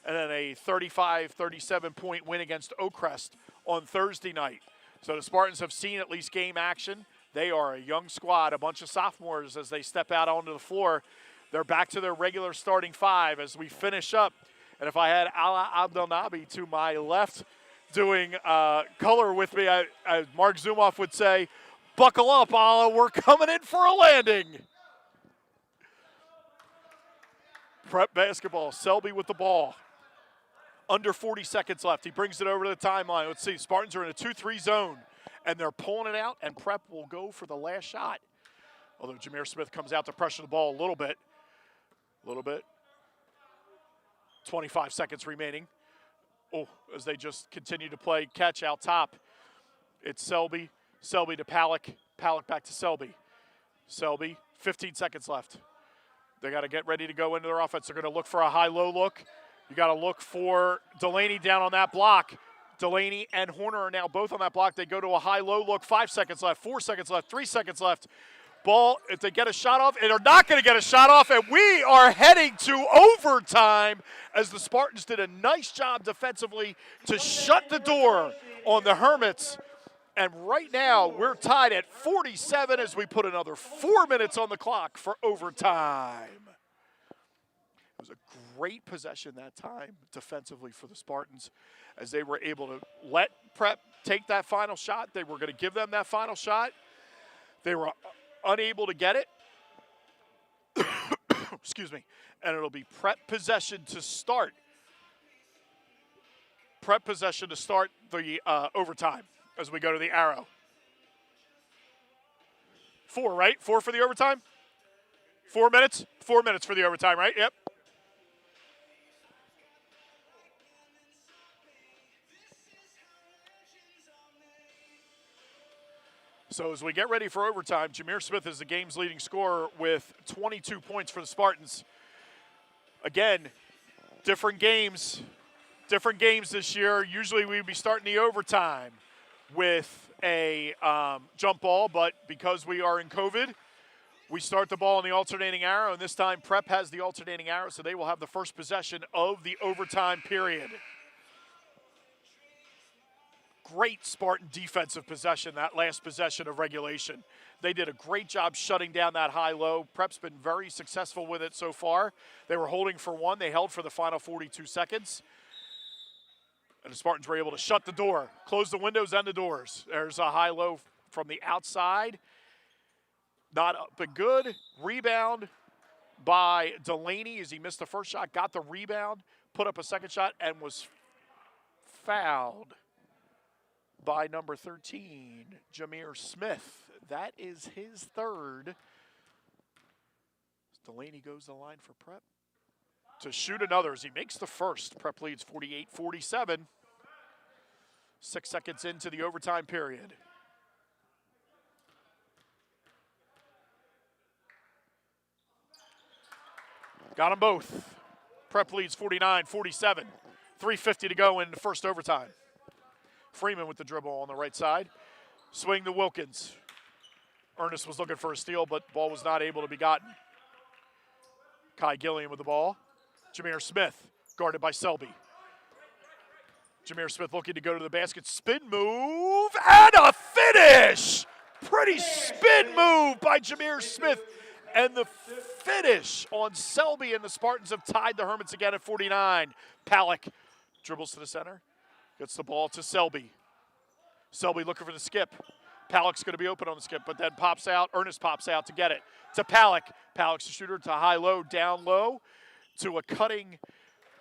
and then a 35-37 point win against Oakcrest on Thursday night. So the Spartans have seen at least game action. They are a young squad, a bunch of sophomores as they step out onto the floor. They're back to their regular starting 5 as we finish up. And if I had Ala Abdelnabi to my left doing color with me, as Mark Zumoff would say, buckle up, Ala, we're coming in for a landing. Prep basketball, Selby with the ball. Under 40 seconds left. He brings it over to the timeline. Let's see, Spartans are in a 2-3 zone, and they're pulling it out, and Prep will go for the last shot. Although Jameer Smith comes out to pressure the ball a little bit. 25 seconds remaining. Oh, as they just continue to play catch out top. It's Selby. Selby to Palick. Palick back to Selby. Selby, 15 seconds left. They got to get ready to go into their offense. They're going to look for a high-low look. You got to look for Delaney down on that block. Delaney and Horner are now both on that block. They go to a high-low look. 5 seconds left, 4 seconds left, 3 seconds left. Ball, if they get a shot off, and they're not going to get a shot off, and we are heading to overtime as the Spartans did a nice job defensively to shut the door on the Hermits. And right now, we're tied at 47 as we put another 4 minutes on the clock for overtime. It was a great possession that time defensively for the Spartans as they were able to let Prep take that final shot. They were going to give them that final shot. They were unable to get it. Excuse me. And it'll be Prep possession to start. Prep possession to start the overtime as we go to the arrow. 4, right? 4 for the overtime? 4 minutes? 4 minutes for the overtime, right? Yep. So as we get ready for overtime, Jameer Smith is the game's leading scorer with 22 points for the Spartans. Again, different games this year. Usually we'd be starting the overtime with a jump ball, but because we are in COVID, we start the ball in the alternating arrow, and this time Prep has the alternating arrow, so they will have the first possession of the overtime period. Great Spartan defensive possession, that last possession of regulation. They did a great job shutting down that high-low. Prep's been very successful with it so far. They were holding for 1. They held for the final 42 seconds. And the Spartans were able to shut the door, close the windows and the doors. There's a high-low from the outside. Not up and good. Rebound by Delaney as he missed the first shot, got the rebound, put up a second shot, and was fouled by number 13, Jameer Smith. That is his third. Delaney goes to the line for Prep. to shoot another as he makes the first. Prep leads 48-47. 6 seconds into the overtime period. Got them both. Prep leads 49-47. 3:50 to go in the first overtime. Freeman with the dribble on the right side. Swing to Wilkins. Ernest was looking for a steal, but ball was not able to be gotten. Kai Gilliam with the ball. Jameer Smith, guarded by Selby. Jameer Smith looking to go to the basket. Spin move and a finish! Pretty spin move by Jameer Smith. And the finish on Selby, and the Spartans have tied the Hermits again at 49. Palak dribbles to the center. Gets the ball to Selby. Selby looking for the skip. Palak's going to be open on the skip, but then pops out. Ernest pops out to get it. To Palak. Palak's a shooter to high-low, down low. To a cutting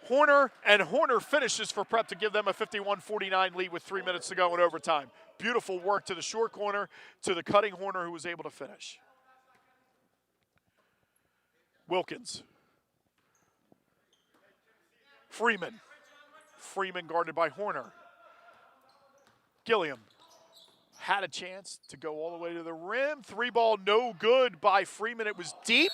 Horner, and Horner finishes for Prep to give them a 51-49 lead with 3 minutes to go in overtime. Beautiful work to the short corner, to the cutting Horner, who was able to finish. Wilkins. Freeman. Freeman guarded by Horner. Gilliam had a chance to go all the way to the rim. 3-ball, no good by Freeman. It was deep.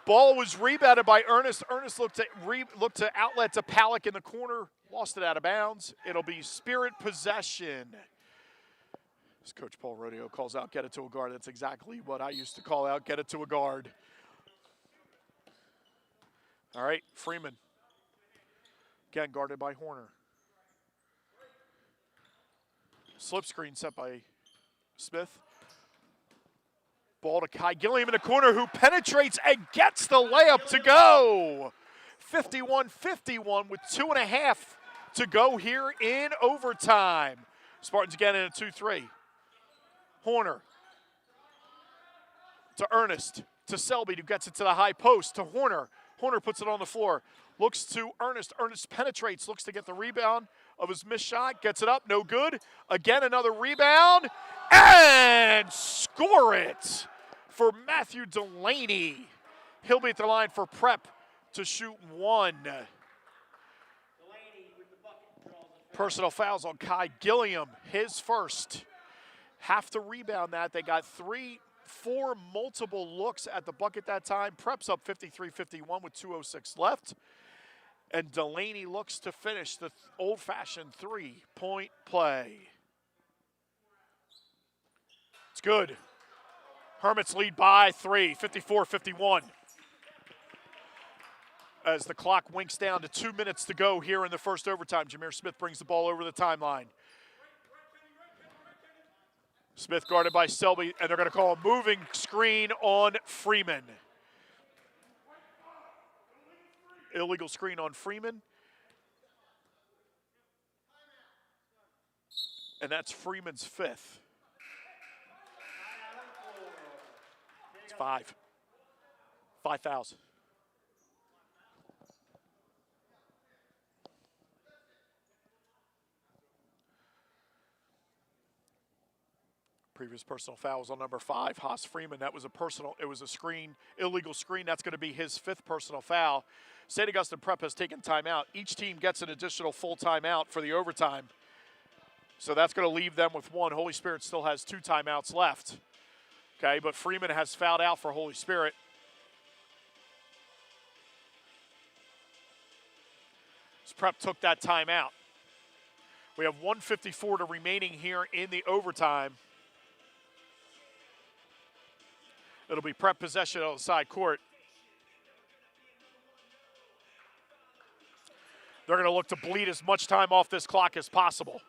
Ball was rebounded by Ernest. Ernest looked to outlet to Palak in the corner. Lost it out of bounds. It'll be Spirit possession. As Coach Paul Rodeo calls out, get it to a guard. That's exactly what I used to call out, get it to a guard. All right, Freeman. Again, guarded by Horner. Slip screen set by Smith. Ball to Kai Gilliam in the corner, who penetrates and gets the layup to go. 51-51 with 2.5 to go here in overtime. Spartans again in a 2-3. Horner to Ernest, to Selby, who gets it to the high post, to Horner. Horner puts it on the floor, looks to Ernest. Ernest penetrates, looks to get the rebound of his missed shot, gets it up, no good. Again, another rebound, and score it for Matthew Delaney. He'll be at the line for Prep to shoot one. Personal fouls on Kai Gilliam, his first. Have to rebound that. They got 4 multiple looks at the bucket that time. Prep's up 53-51 with 2:06 left. And Delaney looks to finish the old-fashioned 3-point play. It's good. Hermits lead by 3, 54-51. As the clock winks down to 2 minutes to go here in the first overtime, Jameer Smith brings the ball over the timeline. Smith guarded by Selby, and they're going to call a moving screen on Freeman. Illegal screen on Freeman. And that's Freeman's 5th. It's 5. 5 fouls. Previous personal foul was on number 5, Haas Freeman. That was it was a screen, illegal screen. That's going to be his 5th personal foul. St. Augustine Prep has taken timeout. Each team gets an additional full timeout for the overtime. So that's going to leave them with 1. Holy Spirit still has 2 timeouts left. Okay, but Freeman has fouled out for Holy Spirit. So Prep took that timeout. We have 1:54 to remaining here in the overtime. It'll be Prep possession on the side court. They're going to look to bleed as much time off this clock as possible.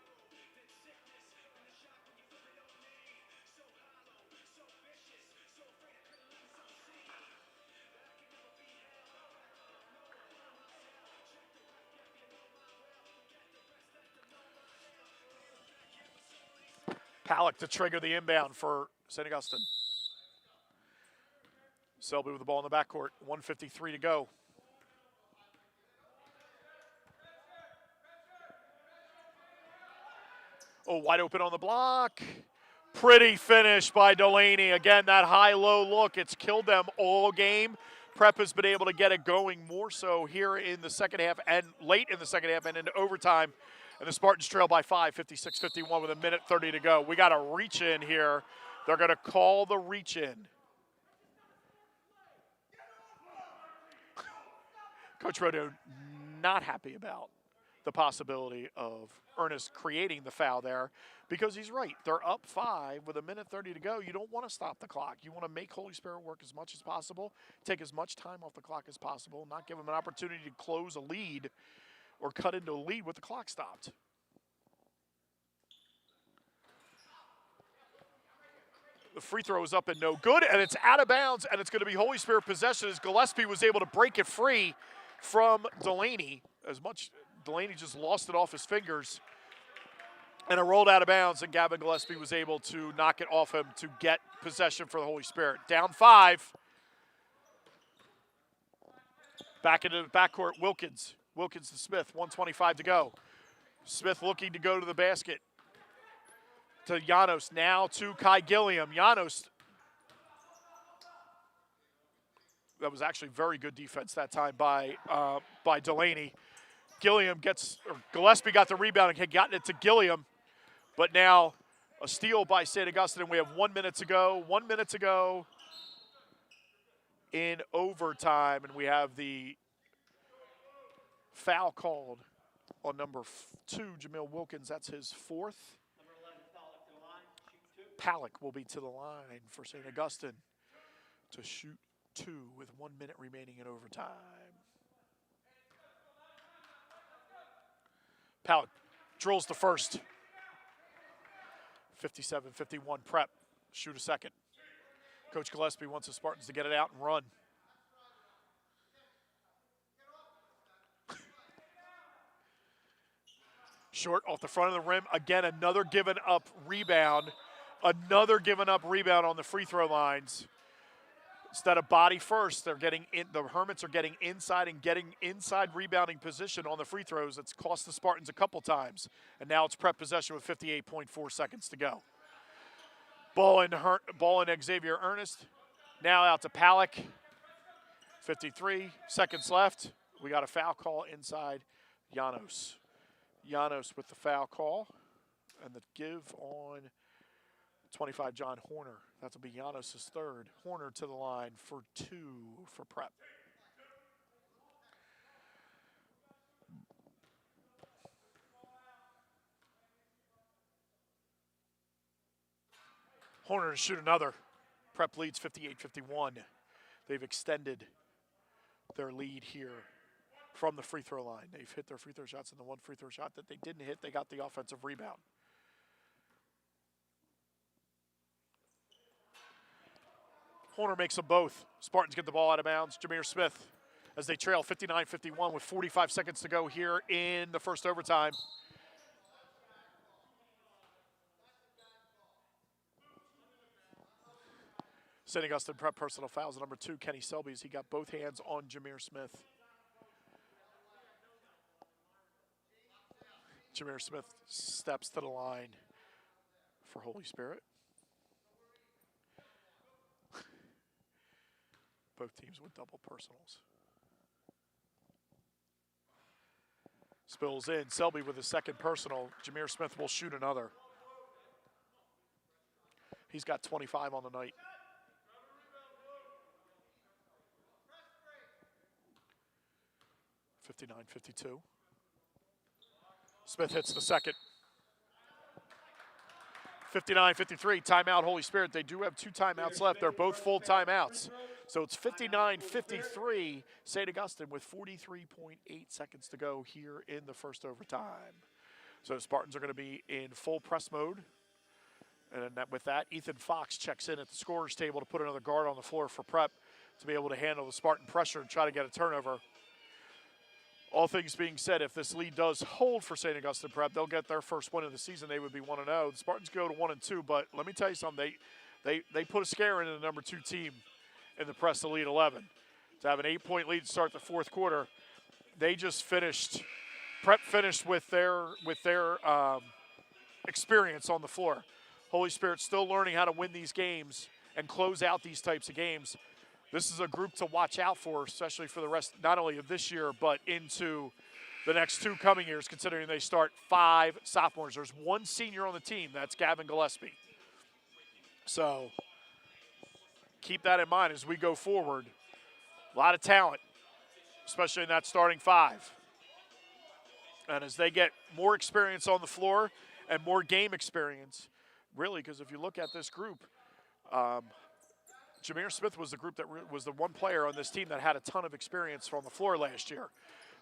Palak to trigger the inbound for St. Augustine. Selby with the ball in the backcourt. 1:53 to go. Oh, wide open on the block. Pretty finish by Delaney. Again, that high-low look. It's killed them all game. Prep has been able to get it going more so here in the second half and late in the second half and into overtime. And the Spartans trail by 5, 56-51 with 1:30 to go. We got a reach in here. They're going to call the reach in. Coach Rodo not happy about the possibility of Ernest creating the foul there because he's right. They're up 5 with 1:30 to go. You don't want to stop the clock. You want to make Holy Spirit work as much as possible, take as much time off the clock as possible, not give them an opportunity to close a lead or cut into a lead with the clock stopped. The free throw is up and no good, and it's out of bounds, and it's going to be Holy Spirit possession as Gillespie was able to break it free from Delaney. Delaney just lost it off his fingers, and it rolled out of bounds, and Gavin Gillespie was able to knock it off him to get possession for the Holy Spirit. Down 5. Back into the backcourt, Wilkins. Wilkins to Smith, 1:25 to go. Smith looking to go to the basket. To Janos, now to Kai Gilliam. Janos, that was actually very good defense that time by Delaney. Gillespie got the rebound and had gotten it to Gilliam, but now a steal by St. Augustine, and we have 1 minute to go. 1 minute to go in overtime, and we have the foul called on number 2, Jamil Wilkins. That's his 4th. Palak will be to the line for St. Augustine to shoot 2 with 1 minute remaining in overtime. Palak drills the first. 57-51 Prep. Shoot a second. Coach Gillespie wants the Spartans to get it out and run. Short off the front of the rim. Again, another given up rebound. Another given up rebound on the free throw lines. Instead of body first, they're getting in. The Hermits are getting inside and getting inside rebounding position on the free throws. It's cost the Spartans a couple times. And now it's Prep possession with 58.4 seconds to go. Ball in Xavier Ernest. Now out to Palak. 53 seconds left. We got a foul call inside Janos. Janos with the foul call. And the give on 25, John Horner. That'll be Janos' 3rd. Horner to the line for 2 for Prep. Horner to shoot another. Prep leads 58-51. They've extended their lead here from the free throw line. They've hit their free throw shots, and the one free throw shot that they didn't hit, they got the offensive rebound. Horner makes them both. Spartans get the ball out of bounds. Jameer Smith as they trail 59-51 with 45 seconds to go here in the first overtime. St. Augustine Prep personal fouls. Number 2, Kenny Selby, as he got both hands on Jameer Smith. Jameer Smith steps to the line for Holy Spirit. Both teams with double personals. Spills in. Selby with his 2nd personal. Jameer Smith will shoot another. He's got 25 on the night. (59-52). Smith hits the 2nd. 59-53. Timeout, Holy Spirit. They do have 2 timeouts left. They're both full timeouts. So it's 59-53, St. Augustine with 43.8 seconds to go here in the first overtime. So the Spartans are going to be in full press mode. And with that, Ethan Fox checks in at the scorer's table to put another guard on the floor for Prep to be able to handle the Spartan pressure and try to get a turnover. All things being said, if this lead does hold for St. Augustine Prep, they'll get their first win of the season. They would be 1-0. The Spartans go to 1-2, but let me tell you something. They put a scare into the number 2 team in the Press Elite 11. To have an 8-point lead to start the 4th quarter, they just finished. Prep finished with their experience on the floor. Holy Spirit still learning how to win these games and close out these types of games. this is a group to watch out for, especially for the rest, not only of this year, but into the next 2 coming years, considering they start 5 sophomores. There's 1 senior on the team, that's Gavin Gillespie. So keep that in mind as we go forward. A lot of talent, especially in that starting 5. And as they get more experience on the floor and more game experience, really, because if you look at this group, Jameer Smith was the group that was the one player on this team that had a ton of experience on the floor last year.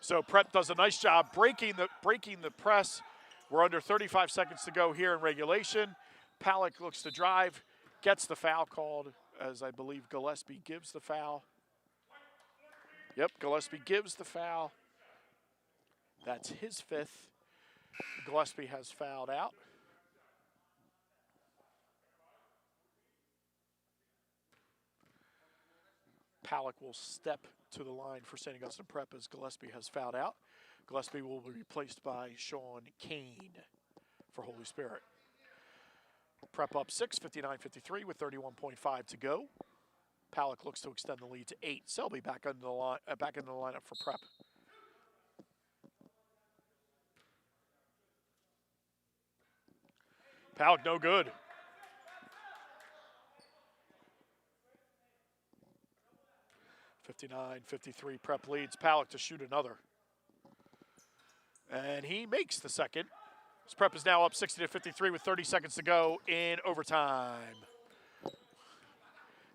So Prep does a nice job breaking the press. We're under 35 seconds to go here in regulation. Palick looks to drive, gets the foul called, as I believe Gillespie gives the foul. Yep, Gillespie gives the foul. That's his 5th. Gillespie has fouled out. Palick will step to the line for St. Augustine Prep as Gillespie has fouled out. Gillespie will be replaced by Sean Kane for Holy Spirit. Prep up 6, 59-53 with 31.5 to go. Palick looks to extend the lead to 8. Selby back into the lineup for Prep. Palick no good. (59-53) Prep leads. Palick to shoot another. And he makes the second. His Prep is now up 60-53 with 30 seconds to go in overtime.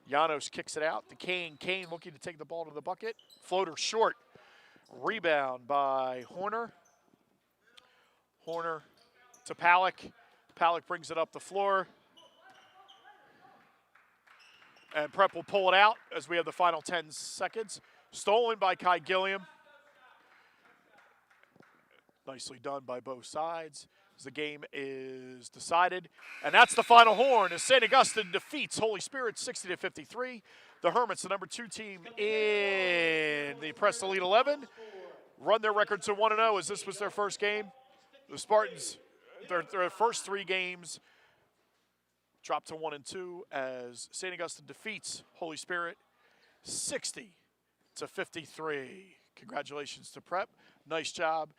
Janos kicks it out to Kane. Kane looking to take the ball to the bucket. Floater short. Rebound by Horner. Horner to Palick. Palick brings it up the floor. And Prep will pull it out as we have the final 10 seconds. Stolen by Kai Gilliam. Nicely done by both sides as the game is decided. And that's the final horn as St. Augustine defeats Holy Spirit 60-53. The Hermits, the number 2 team in the Press Elite 11, run their record to 1-0 as this was their first game. The Spartans, their first 3 games dropped to 1-2 as St. Augustine defeats Holy Spirit 60-53. Congratulations to Prep. Nice job.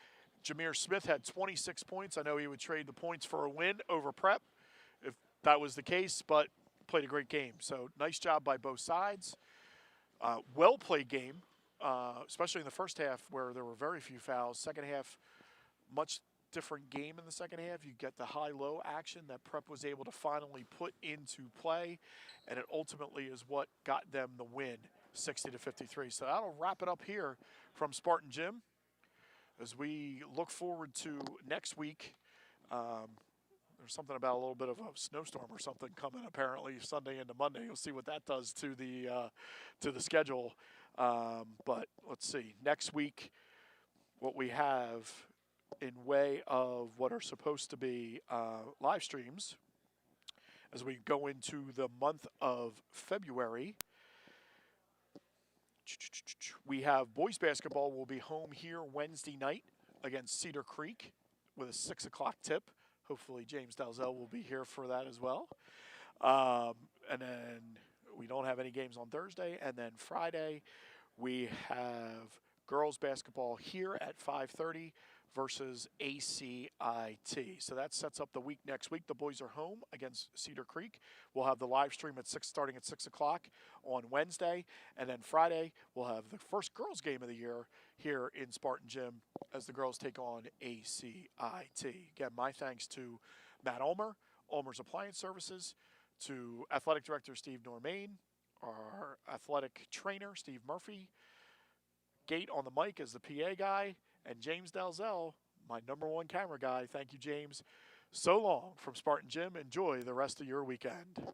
Jameer Smith had 26 points. I know he would trade the points for a win over Prep if that was the case, but played a great game. So nice job by both sides. Well-played game, especially in the first half where there were very few fouls. Second half, much different game in the second half. You get the high-low action that Prep was able to finally put into play, and it ultimately is what got them the win, 60-53. So that'll wrap it up here from Spartan Gym as we look forward to next week. There's something about a little bit of a snowstorm or something coming apparently Sunday into Monday. You'll see what that does to the schedule. But let's see. Next week, what we have in way of what are supposed to be live streams as we go into the month of February. We have boys basketball will be home here Wednesday night against Cedar Creek with a 6 o'clock tip. Hopefully James Dalzell will be here for that as well. And then we don't have any games on Thursday. And then Friday we have girls basketball here at 5:30 versus ACIT. So that sets up the week next week. The boys are home against Cedar Creek. We'll have the live stream starting at 6 o'clock on Wednesday. And then Friday, we'll have the first girls game of the year here in Spartan Gym as the girls take on ACIT. Again, my thanks to Matt Ulmer, Ulmer's Appliance Services, to Athletic Director Steve Normain, our athletic trainer Steve Murphy, Gate on the mic as the PA guy, and James Dalzell, my number 1 camera guy. Thank you, James. So long from Spartan Gym. Enjoy the rest of your weekend.